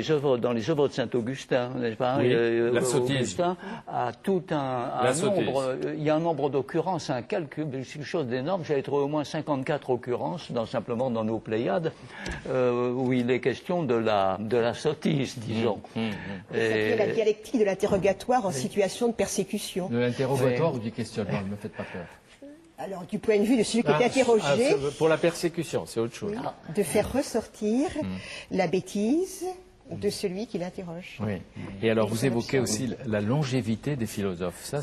œuvres, dans les œuvres de Saint-Augustin, n'est-ce pas? Oui, la sottise. Augustin a tout un nombre, il y a un nombre d'occurrences, un calcul, c'est une chose d'énorme. J'avais trouvé au moins 54 occurrences, simplement dans nos Pléiades, où il est question de la sottise, disons. C'est la dialectique de l'interrogatoire en situation de persécution. De l'interrogatoire ou du questionnement, ne me faites pas peur. Alors, du point de vue de celui qui est interrogé... pour la persécution, c'est autre chose. De faire ressortir la bêtise, de celui qui l'interroge. Oui. Et alors, vous évoquez aussi la longévité des philosophes. Ça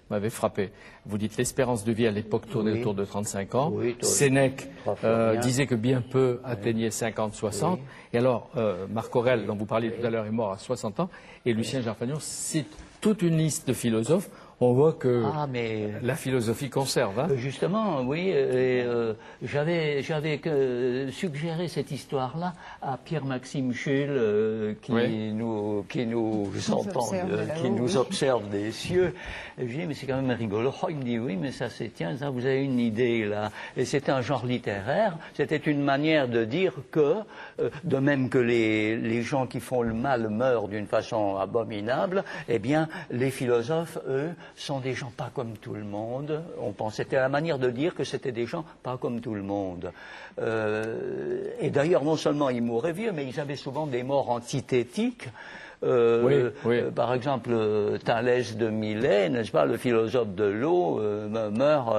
m'avait frappé. Vous dites l'espérance de vie à l'époque tournait autour de 35 ans. Oui, Sénèque disait que bien peu atteignaient 50, 60. Et alors, Marc Aurèle, dont vous parliez tout à l'heure, est mort à 60 ans. Et Lucien Gerfagnon cite toute une liste de philosophes. On voit que la philosophie conserve. Hein. Justement, oui. J'avais suggéré cette histoire-là à Pierre-Maxime Schull, qui nous observe des cieux. Et je dis, mais c'est quand même rigolo. Oh, il me dit, oui, mais ça c'est, tiens, ça, vous avez une idée là. Et c'était un genre littéraire. C'était une manière de dire que, de même que les gens qui font le mal meurent d'une façon abominable, eh bien, les philosophes, eux, sont des gens pas comme tout le monde. C'était la manière de dire que c'était des gens pas comme tout le monde. Et d'ailleurs, non seulement ils mouraient vieux, mais ils avaient souvent des morts antithétiques. Par exemple, Thalès de Milet, n'est-ce pas, le philosophe de l'eau, meurt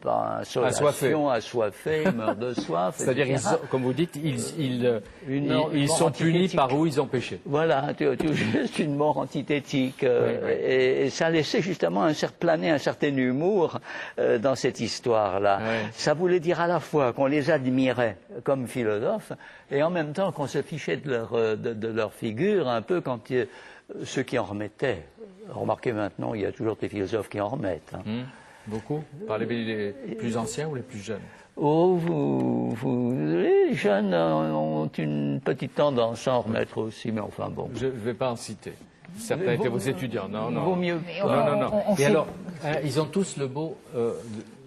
par insolation, assoiffé, meurt de soif. C'est-à-dire, comme vous dites, ils sont punis par où ils ont péché. Voilà, juste une mort antithétique. Et ça laissait justement planer un certain humour dans cette histoire-là. Ça voulait dire à la fois qu'on les admirait comme philosophes et en même temps qu'on se fichait de leur figure un peu quand ceux qui en remettaient. Remarquez maintenant, il y a toujours des philosophes qui en remettent. Hein. Beaucoup. Par les plus anciens ou les plus jeunes? Oh, les jeunes ont une petite tendance à en remettre aussi, mais enfin bon. Je ne vais pas en citer. Certains étaient vos étudiants, non. Vaut mieux. Non. Et alors, ils ont tous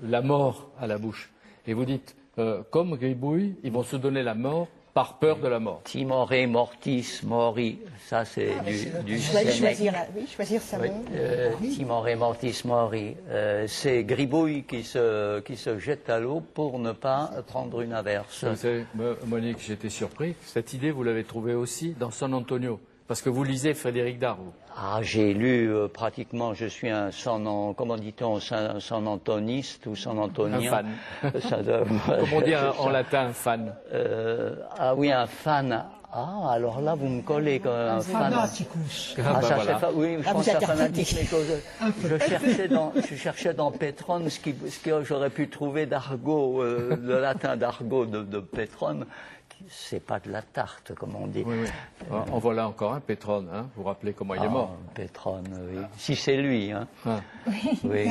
la mort à la bouche. Et vous dites, comme Gribouille, ils vont se donner la mort par peur de la mort. Timore mortis mori, ça c'est du Sénèque. Choisir sa mort. Timore mortis mori, c'est Gribouille qui se jette à l'eau pour ne pas prendre une averse. Vous savez, Monique, j'étais surpris. Cette idée, vous l'avez trouvée aussi dans San Antonio. Parce que vous lisez Frédéric Dard. J'ai lu pratiquement, je suis un comment dit-on, San Antoniste ou San Antonien. Un fan. Comment on dit en latin un fan? Oui, un fan. Alors là, vous me collez comme un fan. Fanaticus. Oui, je pense à fanatique. Je cherchais dans Pétrone ce que j'aurais pu trouver d'argot, le latin d'argot de Pétrone. C'est pas de la tarte, comme on dit. Oui. En voilà encore un, Pétrone. Hein. Vous vous rappelez comment il est mort? Pétrone, oui. Si c'est lui, hein. Oui.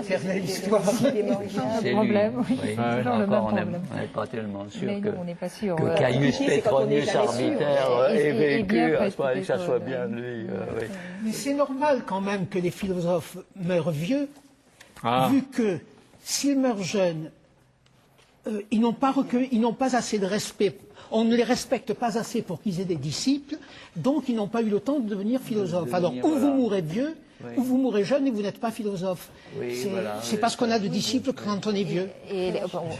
C'est l'histoire. C'est lui. Problème, oui. Encore, on n'est pas tellement sûr on n'est pas sûr. que Caius Petronius Arbiter ait vécu, que ça soit bien lui. Mais c'est normal quand même que les philosophes meurent vieux, vu que s'ils meurent jeunes, ils n'ont pas assez de respect. On ne les respecte pas assez pour qu'ils aient des disciples, donc ils n'ont pas eu le temps de devenir philosophes. Alors, ou vous mourrez vieux, ou vous mourrez jeune et vous n'êtes pas philosophe. C'est parce qu'on a de disciples quand on est vieux.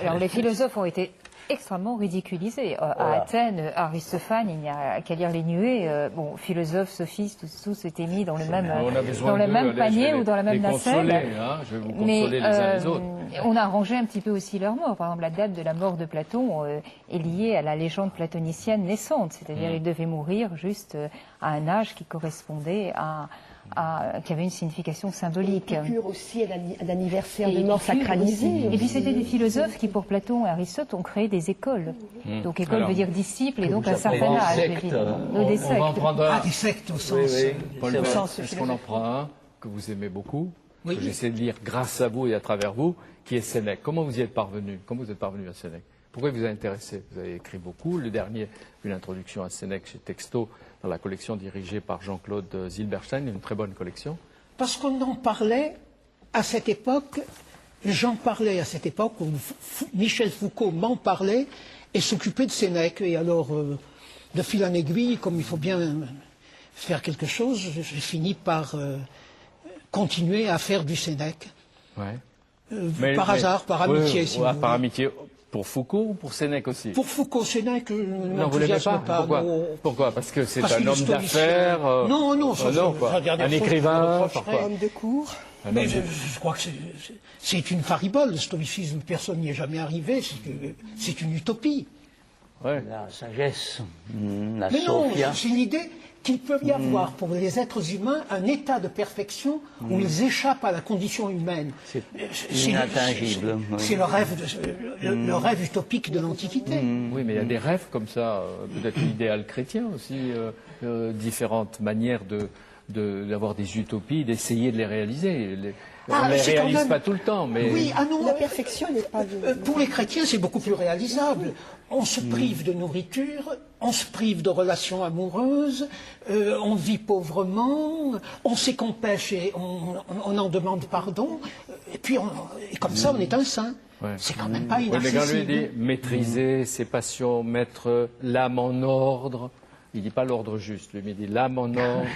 Alors, les philosophes ont été extrêmement ridiculisés. À Athènes, Aristophane, il n'y a qu'à lire les nuées. Philosophes, sophistes, tous étaient mis dans le même panier ou dans la même nacelle. Je vais vous consoler les uns les autres. On a arrangé un petit peu aussi leur mort. Par exemple, la date de la mort de Platon est liée à la légende platonicienne naissante. C'est-à-dire qu'il devait mourir juste à un âge qui correspondait qui avait une signification symbolique. Épicure aussi, un anniversaire de mort sacralisé. Et puis c'était des philosophes qui, pour Platon et Aristote, ont créé des écoles. Donc école veut dire disciple et donc un certain âge. Des sectes. On va en prendre des sectes au sens. Paul Vert, est-ce qu'on en prend un que vous aimez beaucoup, que j'essaie de lire grâce à vous et à travers vous, qui est Sénèque. Comment vous y êtes parvenu? Comment vous êtes parvenu à Sénèque? Pourquoi il vous a intéressé? Vous avez écrit beaucoup. Le dernier, une introduction à Sénèque chez Texto, dans la collection dirigée par Jean-Claude Zilberstein, une très bonne collection. Parce qu'on en parlait à cette époque, j'en parlais à cette époque, où Michel Foucault m'en parlait et s'occupait de Sénèque. Et alors, de fil en aiguille, comme il faut bien faire quelque chose, j'ai fini par continuer à faire du Sénèque. Par hasard, par amitié, si vous voulez. Par amitié. Pour Foucault ou pour Sénèque aussi? Pour Foucault, Sénèque, non, vous l'aimez pas. Pourquoi? Parce que c'est un homme d'affaires. Non, un écrivain. Un homme de cour. Mais je crois que c'est une faribole. Le stoïcisme, personne n'y est jamais arrivé. C'est une utopie. Ouais. la sagesse, la Mais non, sophia. c'est l'idée qu'il peut y avoir pour les êtres humains un état de perfection où ils échappent à la condition humaine. C'est inatteint. C'est le rêve, le rêve utopique de l'Antiquité. Oui, mais il y a des rêves comme ça, peut-être l'idéal chrétien aussi, différentes manières d'avoir des utopies, d'essayer de les réaliser. On ne les c'est quand réalise même- pas tout le temps, mais Oui, ah non, La perfection n'est pas... pour les chrétiens, c'est beaucoup plus réalisable. On se prive de nourriture, on se prive de relations amoureuses, on vit pauvrement, on sait qu'on pêche et on en demande pardon, et puis et comme ça on est un saint. Ouais. C'est quand même pas oui, mais quand lui inaccessible. dit maîtriser ses passions, mettre l'âme en ordre, il dit pas l'ordre juste, lui, mais il dit l'âme en ordre.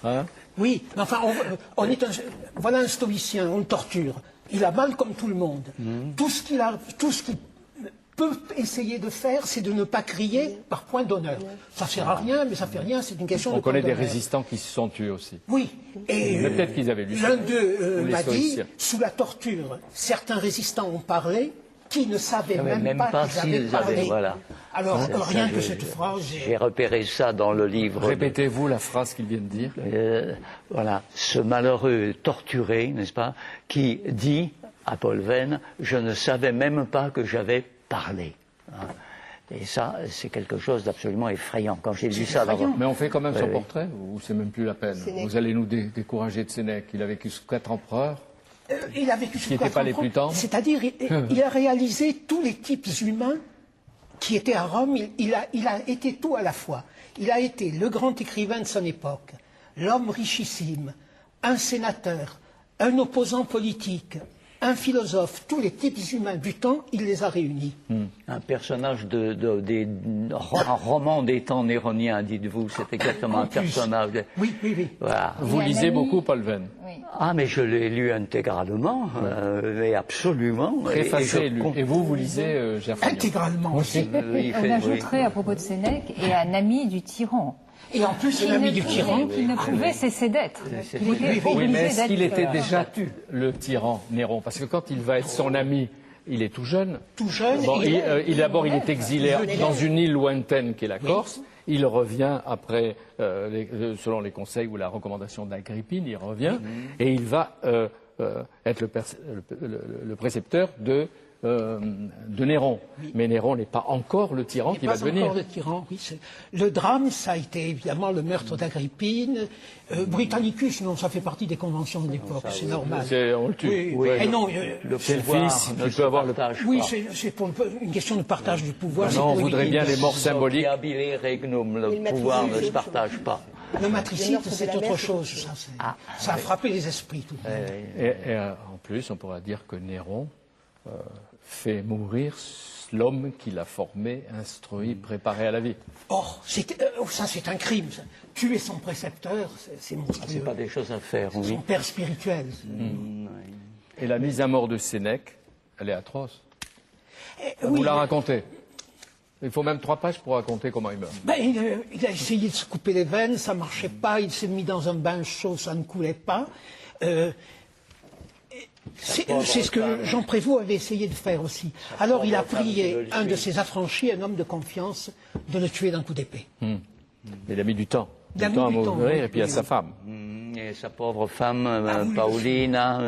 Hein? Oui, mais enfin, voilà un stoïcien, on le torture. Il a mal comme tout le monde. Tout ce qu'il peut essayer de faire, c'est de ne pas crier par point d'honneur. Ça sert à rien, mais ça fait rien, c'est une question de On connaît point des d'honneur. résistants qui se sont tués aussi. Oui, et Mais peut-être qu'ils avaient lu ça. l'un d'eux Ou les m'a dit, stoïciens. sous la torture, certains résistants ont parlé qui ne savaient savaient même pas qu'ils avaient s'ils parlé. avaient, voilà. Alors, Ça, rien ça, que je- cette phrase... J'ai repéré ça dans le livre. Répétez-vous la phrase qu'il vient de dire. Voilà, ce malheureux torturé, n'est-ce pas, qui dit à Paul Venn, je ne savais même pas que j'avais parlé. Hein. Et ça, c'est quelque chose d'absolument effrayant. Quand j'ai lu ça d'abord. Mais on fait quand même son Oui. portrait, ou c'est même plus la peine? Sénèque. Vous allez nous décourager de Sénèque. Il a vécu sous 4 empereurs. Il a vécu sous Qui n'étaient pas les plus tendres. C'est-à-dire, il a réalisé tous les types humains qui étaient à Rome. Il a été tout à la fois. Il a été le grand écrivain de son époque, l'homme richissime, un sénateur, un opposant politique, un philosophe. Tous les types humains du temps, il les a réunis. Un personnage un roman des temps néroniens, dites-vous, c'est exactement En un plus. personnage. Oui, oui, oui. Voilà. Vous un lisez ami- beaucoup Paul Venn. Oui. Ah, mais je l'ai lu intégralement, mais absolument. Préfacé et je lu. comp- Et vous lisez Gerfagnan. Intégralement aussi. Oui, On oui. ajouterait à propos de Sénèque et un ami du tyran. Et en plus, Qui l'ami ne du pouvait- tyran. qui ne pouvait cesser d'être. C'est- Il était Oui, obligé mais est-ce d'être- qu'il était déjà le tyran Néron? Parce que quand il va être son ami, il est tout jeune. Tout jeune, Bon, et d'abord, il est exilé dans une île lointaine qui est la Corse. Il revient après, selon les conseils ou la recommandation d'Agrippine, il revient et il va être le précepteur de Néron. Mais Néron n'est pas encore le tyran qui va pas devenir. encore le tyran, oui. Le drame, ça a été évidemment le meurtre d'Agrippine. Britannicus, non, ça fait partie des conventions de l'époque, c'est normal. On le tue. Oui, et non, Le C'est le pouvoir fils ne qui se peut avoir le- partage oui, pas. c'est pour une question de partage du pouvoir. c'est Non, on pour voudrait éviter bien les morts symboliques. Sociabile regnum, Et le le pouvoir ne matricide, se partage pas. Le matricide, meurtre de c'est la autre mère, chose. c'est Ça a frappé les esprits tout de même. Et en plus, on pourra dire que Néron fait mourir l'homme qu'il a formé, instruit, préparé à la vie. Or, ça c'est un crime. Ça. Tuer son précepteur, c'est monstrueux. C'est pas des choses à faire, oui. Son père spirituel. Et la mise à mort de Sénèque, elle est atroce. Vous Oui, la racontez. Il faut même 3 pages pour raconter comment il meurt. ben, il a essayé de se couper les veines, ça marchait pas. Il s'est mis dans un bain chaud, ça ne coulait pas. C'est ce que Jean Prévost avait essayé de faire aussi. Alors il a prié un de ses affranchis, un homme de confiance, de le tuer d'un coup d'épée. Il a mis du temps. Il a Du mis temps à du temps, mourir, oui, et puis à oui, sa oui. femme. Et sa pauvre femme, oui, Paulina,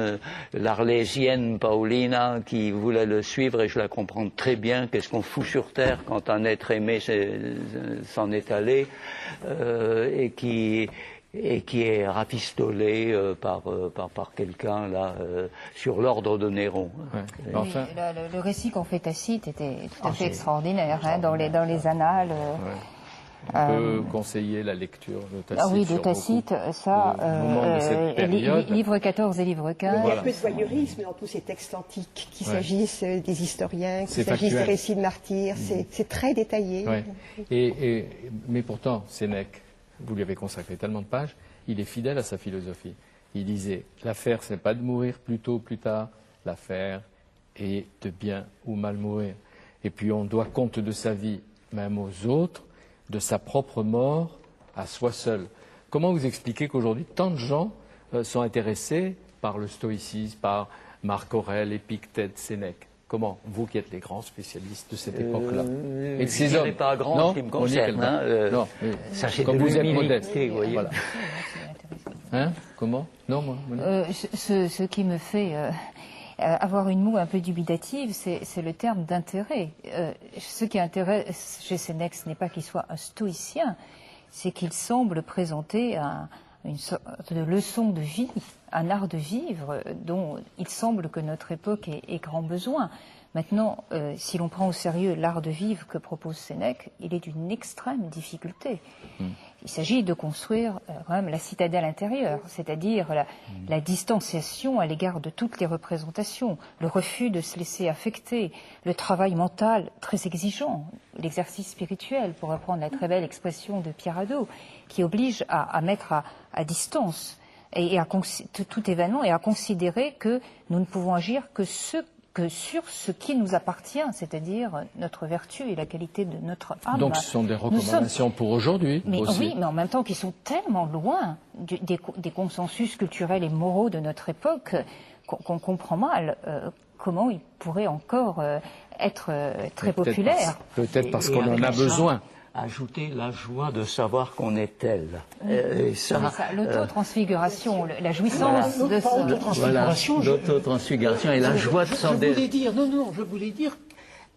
l'Arlésienne Paulina, qui voulait le suivre, et je la comprends très bien. Qu'est-ce qu'on fout sur terre quand un être aimé s'en est allé, et qui est rafistolé par quelqu'un là sur l'ordre de Néron. Ouais. Oui, Enfin, le récit qu'en fait Tacite était tout à fait extraordinaire hein, dans les annales. on peut conseiller la lecture de Tacite. Ah oui, de sur Tacite, beaucoup ça, de moments de cette période. livre 14 et livre 15. Il y a Voilà. un peu de voyeurisme dans tous ces textes antiques, qu'il Ouais. s'agisse des historiens, C'est qu'il s'agisse des factuel. récits de martyrs. C'est très détaillé. Ouais. Mais pourtant, Sénèque, vous lui avez consacré tellement de pages, il est fidèle à sa philosophie. Il disait, l'affaire, c'est pas de mourir plus tôt ou plus tard, l'affaire est de bien ou mal mourir. Et puis on doit compte de sa vie, même aux autres, de sa propre mort à soi seul. Comment vous expliquez qu'aujourd'hui, tant de gens sont intéressés par le stoïcisme, par Marc Aurèle, Épictète, Sénèque? Comment? Vous qui êtes les grands spécialistes de cette époque-là. Et de Je ces dirais hommes. pas grand Non, ce qui me on y est concerne. quelqu'un. Non, mais Ça, c'est comme de vous êtes l'humilité, modeste. vous voyez. Voilà. Hein? Comment? Non, moi. Ce qui me fait avoir une moue un peu dubitative, c'est le terme d'intérêt. Ce qui intéresse chez Sénèque, ce n'est pas qu'il soit un stoïcien, c'est qu'il semble présenter une sorte de leçon de vie, un art de vivre dont il semble que notre époque ait grand besoin. Maintenant, si l'on prend au sérieux l'art de vivre que propose Sénèque, il est d'une extrême difficulté. Il s'agit de construire quand même la citadelle intérieure, c'est-à-dire la distanciation à l'égard de toutes les représentations, le refus de se laisser affecter, le travail mental très exigeant, l'exercice spirituel, pour reprendre la très belle expression de Pierre Hadot, qui oblige à mettre à distance et tout événement et à considérer que nous ne pouvons agir que sur ce qui nous appartient, c'est-à-dire notre vertu et la qualité de notre âme. Donc ce sont des recommandations pour aujourd'hui aussi. Oui, mais en même temps qui sont tellement loin des consensus culturels et moraux de notre époque qu'on comprend mal comment ils pourraient encore être très populaires. Peut-être parce Et qu'on en avec a ça, besoin. Ajouter la joie de savoir qu'on est tel. Et ça, L'autotransfiguration, la jouissance de ça. voilà, l'autotransfiguration et la joie de s'en je voulais dire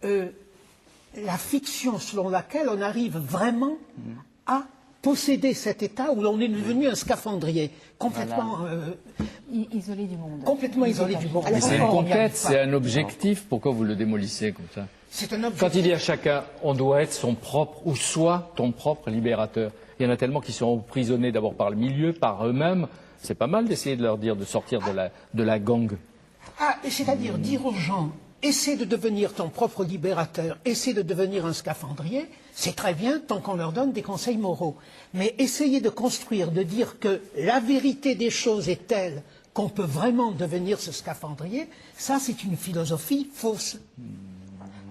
la fiction selon laquelle on arrive vraiment à posséder cet état où l'on est devenu un scaphandrier, complètement Isolé du monde. complètement isolé du monde. Mais c'est une Alors, on y conquête, arrive c'est un objectif. Pourquoi vous le démolissez comme ça? C'est un objectif. Quand il dit à chacun, on doit être son propre, ou soit ton propre libérateur. Il y en a tellement qui sont emprisonnés d'abord par le milieu, par eux-mêmes. C'est pas mal d'essayer de leur dire de sortir de la gangue. C'est-à-dire dire aux gens, essaie de devenir ton propre libérateur, essaie de devenir un scaphandrier, c'est très bien tant qu'on leur donne des conseils moraux. Mais essayer de construire, de dire que la vérité des choses est telle qu'on peut vraiment devenir ce scaphandrier, ça c'est une philosophie fausse.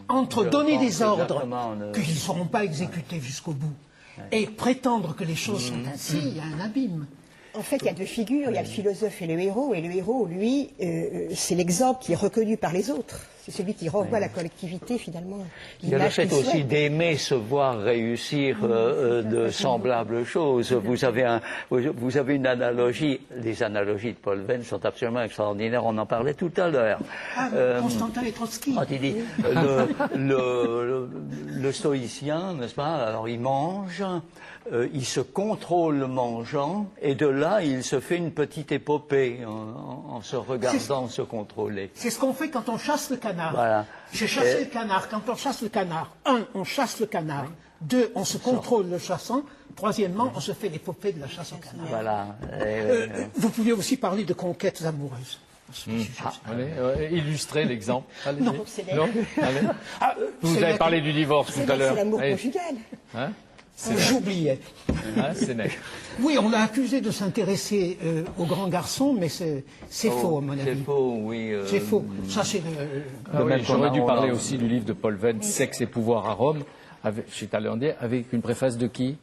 Entre donner des ordres qu'ils ne seront pas exécutés jusqu'au bout et prétendre que les choses sont ainsi, il y a un abîme. En fait, il y a deux figures, il y a le philosophe et le héros lui, c'est l'exemple qui est reconnu par les autres. C'est celui qui renvoie à la collectivité, finalement. il y a le fait aussi d'aimer se voir réussir de semblables choses. Vous avez une analogie, les analogies de Paul Venn sont absolument extraordinaires, on en parlait tout à l'heure. Constantin et Trotsky. Quand il dit le stoïcien, n'est-ce pas, alors il mange, il se contrôle mangeant, et de là il se fait une petite épopée en se regardant se contrôler. C'est ce qu'on fait quand on chasse le canard. Voilà. J'ai chassé le canard. Quand on chasse le canard, on chasse le canard. 2, on se contrôle le chassant. 3, on se fait l'épopée de la chasse au canard. Voilà. Vous pouvez aussi parler de conquêtes amoureuses. Allez, illustrez l'exemple. Allez-y. Non, c'est Non Allez. Vous avez parlé du divorce tout à l'heure. C'est l'amour Allez. conjugal. Hein? J'oubliais. Hein, Sénèque. Oui, on l'a accusé de s'intéresser aux grands garçons, mais c'est faux, à mon avis. C'est faux, oui. C'est faux. Ça, c'est Ah oui, j'aurais dû on parler a- aussi du livre de Paul Venn, Sexe et pouvoir à Rome, chez Talandier, avec une préface de qui?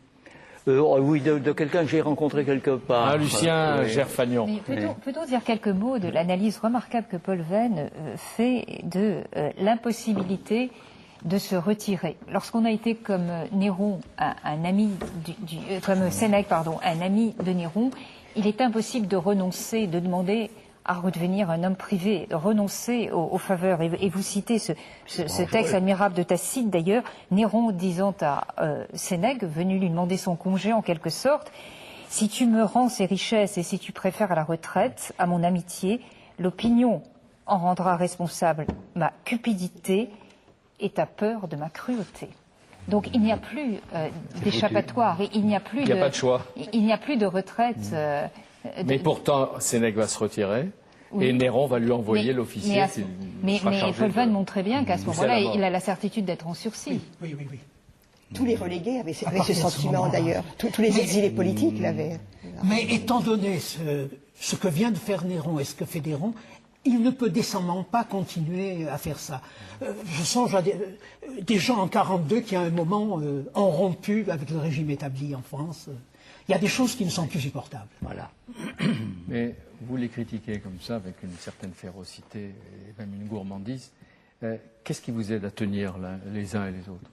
Oui, de quelqu'un que j'ai rencontré quelque part. Lucien Oui. Gerfagnon. Mais peut-on dire quelques mots de l'analyse remarquable que Paul Venn fait de l'impossibilité de se retirer. Lorsqu'on a été comme Néron, un ami comme Sénèque, pardon, un ami de Néron, il est impossible de renoncer, de demander à redevenir un homme privé, de renoncer aux faveurs. Et vous citez ce texte admirable de Tacite d'ailleurs, Néron disant à Sénèque, venu lui demander son congé en quelque sorte, « Si tu me rends ces richesses et si tu préfères à la retraite, à mon amitié, l'opinion en rendra responsable ma cupidité et ta peur de ma cruauté. » Donc il n'y a plus d'échappatoire, il n'y a plus Il n'y a pas de choix. Il n'y a plus de retraite. Mais pourtant, Sénèque va se retirer et Néron va lui envoyer l'officier. Mais Paul Venn montrait bien qu'à ce moment-là, il a la certitude d'être en sursis. Oui. Tous les relégués avaient ce sentiment d'ailleurs. Tous les exilés politiques l'avaient. Mais étant donné ce que vient de faire Néron et ce que fait Néron, il ne peut décemment pas continuer à faire ça. Je songe à des gens en 42 qui à un moment ont rompu avec le régime établi en France. Il y a des choses qui ne sont plus supportables. Voilà. Mais vous les critiquez comme ça, avec une certaine férocité et même une gourmandise. Qu'est-ce qui vous aide à tenir là, les uns et les autres?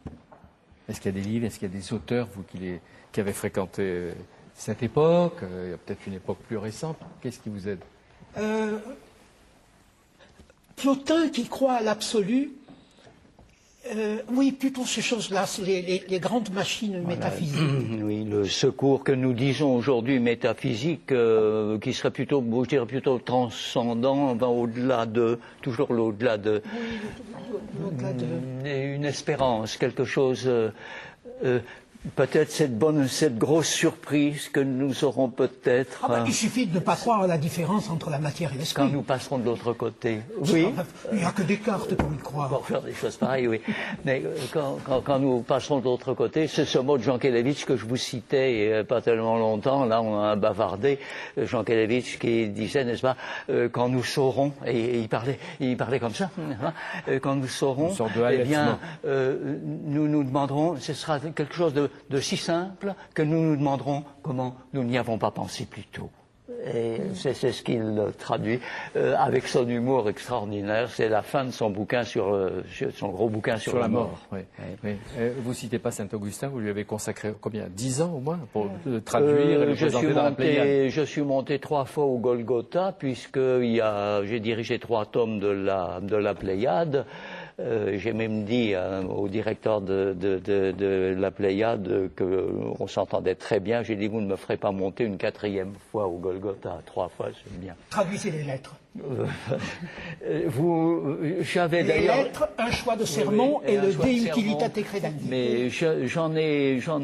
Est-ce qu'il y a des livres, est-ce qu'il y a des auteurs, vous qui avez fréquenté cette époque, il y a peut-être une époque plus récente, qu'est-ce qui vous aide? Plotin qui croit à l'absolu, oui, plutôt ces choses-là, c'est les grandes machines métaphysiques. Oui, le secours que nous disons aujourd'hui métaphysique, qui serait plutôt, je dirais plutôt transcendant, au-delà de, toujours l'au-delà de, une espérance, quelque chose. Peut-être cette grosse surprise que nous aurons peut-être Il suffit de ne pas croire à la différence entre la matière et l'esprit. quand nous passerons de l'autre côté. Oui. Il n'y a que Descartes pour y croire. Pour faire des choses pareilles, oui. Mais quand nous passerons de l'autre côté, c'est ce mot de Jean Kelevitch que je vous citais il n'y a pas tellement longtemps, là on a bavardé, Jean Kelevitch qui disait, n'est-ce pas, quand nous saurons, et il parlait comme ça, quand nous saurons, eh bien, nous nous demanderons, ce sera quelque chose de si simple que nous nous demanderons comment nous n'y avons pas pensé plus tôt. Et c'est ce qu'il traduit avec son humour extraordinaire. C'est la fin de son bouquin son gros bouquin sur la mort. Oui. Oui. Vous citez pas Saint-Augustin, vous lui avez consacré combien, 10 ans au moins pour le traduire et le présenter dans la Pléiade? Je suis monté 3 fois au Golgotha puisque j'ai dirigé 3 tomes de la Pléiade. J'ai même dit au directeur de la Pléiade qu'on s'entendait très bien. J'ai dit, vous ne me ferez pas monter une 4e fois au Golgotha. 3 fois, c'est bien. Traduisez les lettres. J'avais Les d'ailleurs lettres, un choix de sermon et le De Utilitate Credendi. Mais j'en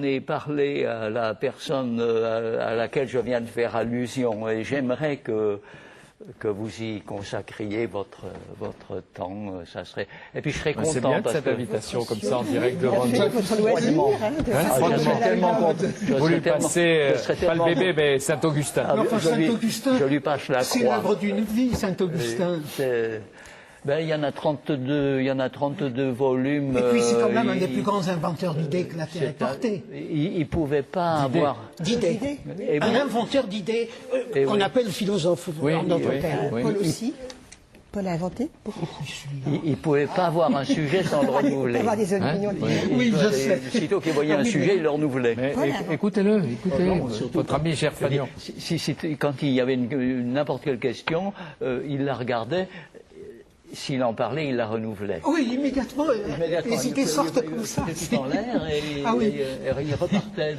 ai parlé à la personne à laquelle je viens de faire allusion et j'aimerais que vous y consacriez votre temps, ça serait. Et puis je serais content. C'est bien parce cette que invitation comme ça en direct de Ron. Votre loisir, je serais tellement content. Vous lui passez pas le bébé, mais Saint-Augustin. Enfin, Saint-Augustin, je lui passe la croix. c'est l'œuvre d'une vie, Saint-Augustin. Il y en a 32 volumes. Et puis c'est quand même un des plus grands inventeurs d'idées que la Terre ait porté. Il pouvait pas avoir D'idées. Un inventeur d'idées qu'on appelle philosophe en notre terre. Paul aussi. Paul a inventé. Il pouvait pas avoir un sujet sans le renouveler. Avoir des opinions. Oui, je sais. Sitôt qu'il voyait un sujet, il le renouvelait. Mais écoutez-le, votre ami cher Fagnon. Quand il y avait n'importe quelle question, il la regardait. S'il en parlait, il la renouvelait. Oui, immédiatement. Les idées sortent comme ça. C'était en l'air et il repartait.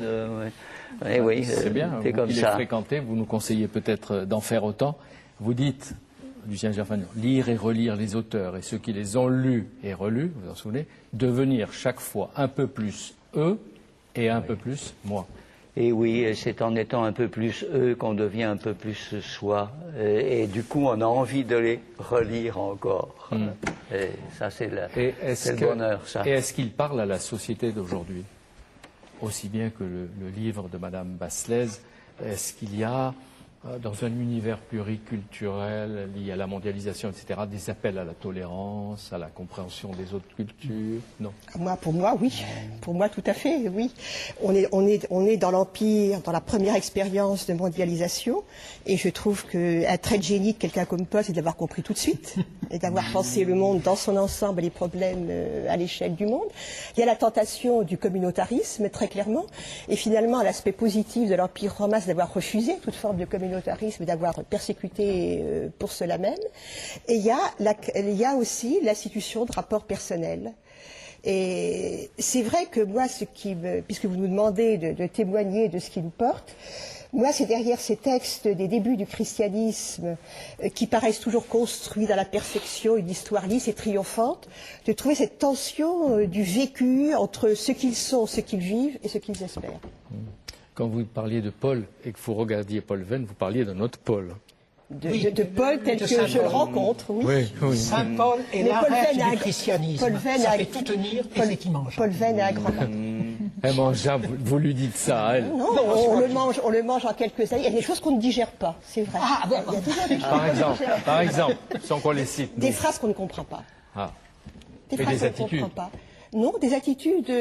Oui, c'est bien, c'est vous comme qui les ça. fréquentez, vous nous conseillez peut-être d'en faire autant. Vous dites, Lucien Gerfagnon, lire et relire les auteurs et ceux qui les ont lus et relus, vous vous en souvenez, devenir chaque fois un peu plus eux et un peu plus moi. Et oui, c'est en étant un peu plus eux qu'on devient un peu plus soi. Et du coup, on a envie de les relire encore. Et ça, c'est le bonheur, ça. Et est-ce qu'il parle à la société d'aujourd'hui? Aussi bien que le livre de Madame Basselès, est-ce qu'il y a, dans un univers pluriculturel lié à la mondialisation, etc., des appels à la tolérance, à la compréhension des autres cultures? Non. Pour moi, oui. Pour moi, tout à fait, oui. On est dans l'Empire, dans la première expérience de mondialisation, et je trouve qu'un trait de génie de quelqu'un comme Paul, c'est d'avoir compris tout de suite, et d'avoir pensé le monde dans son ensemble, les problèmes à l'échelle du monde. Il y a la tentation du communautarisme, très clairement, et finalement, l'aspect positif de l'Empire romain, c'est d'avoir refusé toute forme de communautarisme, d'avoir persécuté pour cela même. Et il y a aussi l'institution de rapport personnel. Et c'est vrai que moi, puisque vous nous demandez de témoigner de ce qui nous porte, moi, c'est derrière ces textes des débuts du christianisme qui paraissent toujours construits dans la perfection, une histoire lisse et triomphante, de trouver cette tension du vécu entre ce qu'ils sont, ce qu'ils vivent et ce qu'ils espèrent. Quand vous parliez de Paul et que vous regardiez Paul Venn, vous parliez d'un autre Paul. De Paul tel que je le rencontre, oui. Saint Paul est l'arrêt du christianisme. Paul Venn ça fait tout tenir et c'est immangeable. Paul Venn est un grand maître. Immangeable, vous lui dites ça à elle. Non, on le mange en quelques années. Il y a des choses qu'on ne digère pas, c'est vrai. Il y a toujours des choses Par exemple, sans qu'on les cite. Des phrases qu'on ne comprend pas. Des phrases qu'on ne comprend pas. Non, des attitudes.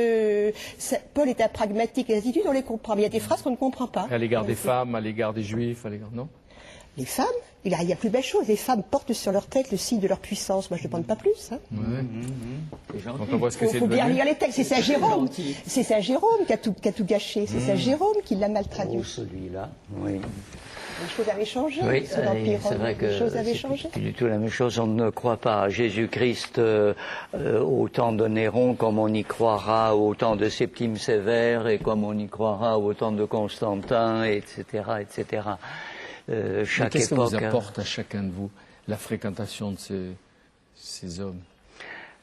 Paul est un pragmatique. Les attitudes, on les comprend. Mais il y a des phrases qu'on ne comprend pas. À l'égard des femmes, à l'égard des juifs, à l'égard. Non. les femmes, il y a plus belle chose, les femmes portent sur leur tête le signe de leur puissance. Moi, je ne demande pas plus. Hein. Quand on voit ce que c'est Faut bien devenu. lire les textes. C'est Saint Jérôme. C'est Saint Jérôme qui a tout gâché. C'est Saint Jérôme qui l'a mal traduit. Oh, celui-là, oui. Les choses avaient changé. Oui, Sous l'Empire c'est vrai romain, que les choses avaient c'est changé. plus du tout la même chose. On ne croit pas à Jésus-Christ au temps de Néron comme on y croira au temps de Septime Sévère et comme on y croira au temps de Constantin, etc., etc. Chaque Qu'est-ce que époque vous apporte à chacun de vous la fréquentation de ces hommes?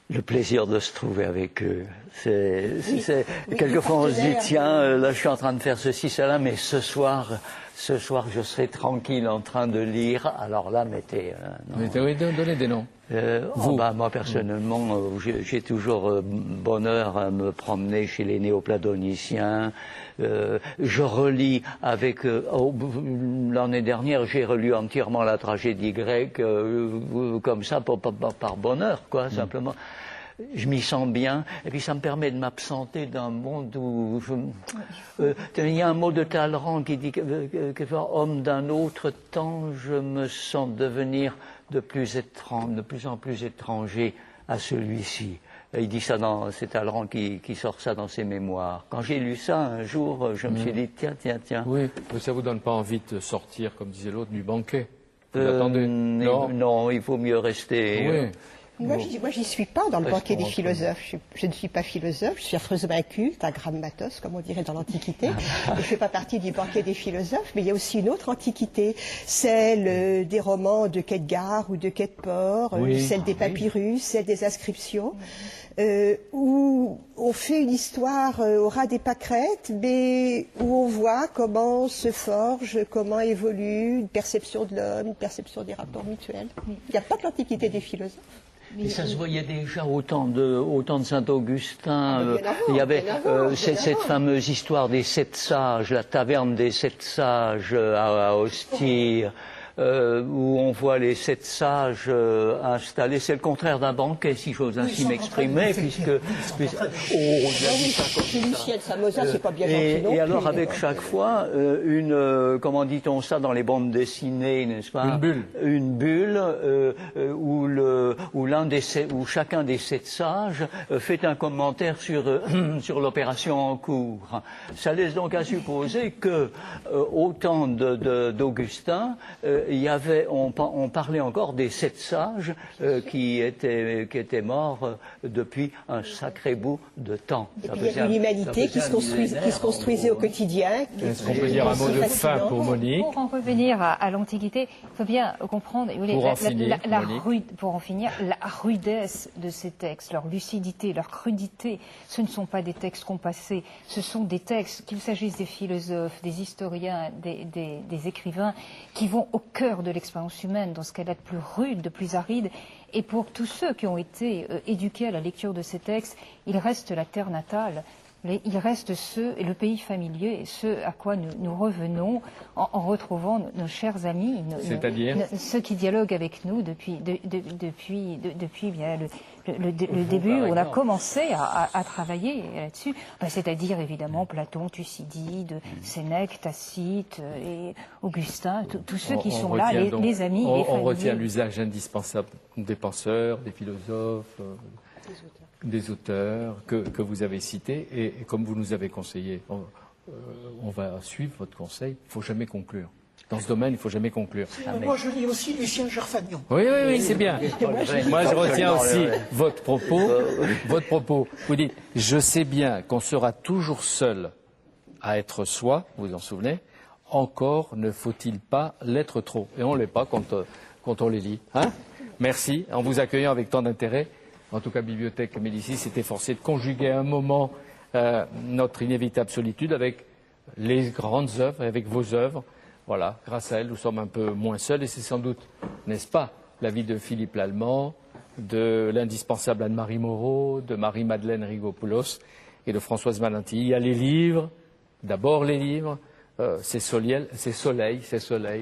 le plaisir de se trouver avec eux. Quelquefois on se dit tiens, là je suis en train de faire ceci, cela, mais ce soir je serai tranquille en train de lire. Alors là, mettez. Donnez des noms. Moi personnellement, j'ai toujours bonheur à me promener chez les néoplatoniciens. Je relis avec l'année dernière, j'ai relu entièrement la tragédie grecque comme ça par bonheur, quoi, simplement. Je m'y sens bien, et puis ça me permet de m'absenter d'un monde où il y a un mot de Talleyrand qui dit que homme d'un autre temps, je me sens devenir de plus en plus étranger à celui-ci. Il dit ça c'est Talleyrand qui sort ça dans ses mémoires. Quand j'ai lu ça un jour, je me suis dit tiens. Oui, mais ça vous donne pas envie de sortir, comme disait l'autre, du banquet? Vous attendez? Non, il faut mieux rester. Oui. Moi, j'y suis pas dans le banquet des Restons philosophes. Je ne suis pas philosophe, je suis affreusement inculte, un grammatos, comme on dirait dans l'Antiquité. Je ne fais pas partie du banquet des philosophes, mais il y a aussi une autre Antiquité, celle des romans de Quettgard ou de Quetport, celle des papyrus, celle des inscriptions, où on fait une histoire au ras des pâquerettes, mais où on voit comment se forge, comment évolue une perception de l'homme, une perception des rapports mutuels. Il n'y a pas que l'Antiquité des philosophes. Et ça se voyait déjà au temps de Saint-Augustin. Bien avant, Il y avait bien avant. cette fameuse histoire des 7 sages, la taverne des 7 sages à Ostir, où on voit les 7 sages installés. C'est le contraire d'un banquet, si j'ose ainsi m'exprimer, puisque Chez Lucien de Samoza, c'est pas bien gentil non et plus, alors avec chaque fois comment dit-on ça dans les bandes dessinées, n'est-ce pas? Une bulle où chacun des 7 sages fait un commentaire sur l'opération en cours. Ça laisse donc à supposer que au temps d'Augustin, on parlait encore des 7 sages qui étaient morts depuis un sacré bout de temps. Et puis il y a une humanité qui se construisait au quotidien. Est-ce qu'on peut dire un mot de fin pour Monique? Pour en revenir à l'Antiquité, il faut bien comprendre, pour en finir, la rudesse de ces textes, leur lucidité, leur crudité. Ce ne sont pas des textes compassés, ce sont des textes, qu'il s'agisse des philosophes, des historiens, des écrivains, qui vont au cœur de l'expérience humaine, dans ce qu'elle a de plus rude, de plus aride. Et pour tous ceux qui ont été éduqués à la lecture de ces textes, il reste la terre natale, il reste le pays familier, ce à quoi nous revenons en retrouvant nos chers amis, ceux qui dialoguent avec nous depuis bien le début où on a commencé à travailler là-dessus, c'est-à-dire évidemment Platon, Thucydide, Sénèque, Tacite et Augustin, tous ceux qui sont là, les amis, les familiers. On retient l'usage indispensable des penseurs, des philosophes, des auteurs que vous avez cités, et comme vous nous avez conseillé, on va suivre votre conseil, il ne faut jamais conclure. Dans ce domaine, il ne faut jamais conclure. Moi, je lis aussi Lucien Gerfagnon. Oui, c'est bien. Moi, je retiens aussi votre propos. Vous dites, je sais bien qu'on sera toujours seul à être soi, vous vous en souvenez, encore ne faut-il pas l'être trop. Et on ne l'est pas quand on les lit. Hein? Merci, en vous accueillant avec tant d'intérêt. En tout cas, Bibliothèque Médicis s'est efforcée de conjuguer à un moment notre inévitable solitude avec les grandes œuvres et avec vos œuvres. Voilà, grâce à elles, nous sommes un peu moins seuls, et c'est sans doute, n'est-ce pas, la vie de Philippe Lallemand, de l'indispensable Anne-Marie Moreau, de Marie-Madeleine Rigopoulos et de Françoise Valentini. Il y a les livres, d'abord les livres, ces soleils,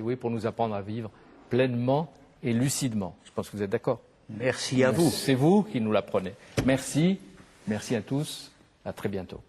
oui, pour nous apprendre à vivre pleinement et lucidement. Je pense que vous êtes d'accord. Merci à vous. C'est vous qui nous l'apprenez. Merci à tous, à très bientôt.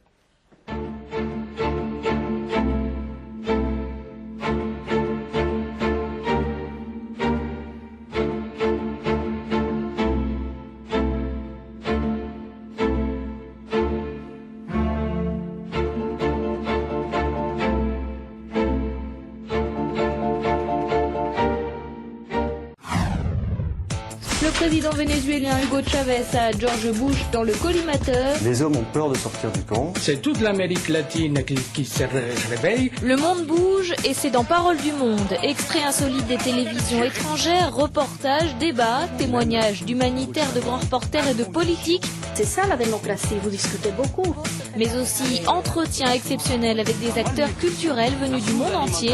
président vénézuélien Hugo Chavez à George Bush dans le collimateur. Les hommes ont peur de sortir du camp. C'est toute l'Amérique latine qui se réveille. Le monde bouge et c'est dans Parole du Monde. Extraits insolites des télévisions étrangères, reportages, débats, témoignages d'humanitaires, de grands reporters et de politiques. C'est ça la démocratie, vous discutez beaucoup. Mais aussi entretiens exceptionnels avec des acteurs culturels venus du monde entier.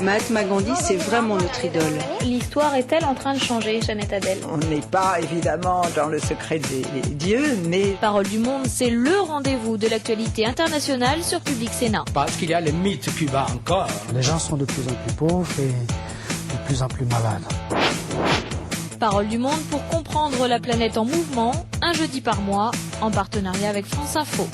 Mahatma Gandhi, c'est vraiment notre idole. L'histoire est-elle en train de changer, Jeannette Adel? On n'est pas évidemment dans le secret des dieux, mais... Parole du Monde, c'est le rendez-vous de l'actualité internationale sur Public Sénat. Parce qu'il y a le mythe cubain encore. Les gens sont de plus en plus pauvres et de plus en plus malades. Parole du Monde pour comprendre la planète en mouvement, un jeudi par mois, en partenariat avec France Info.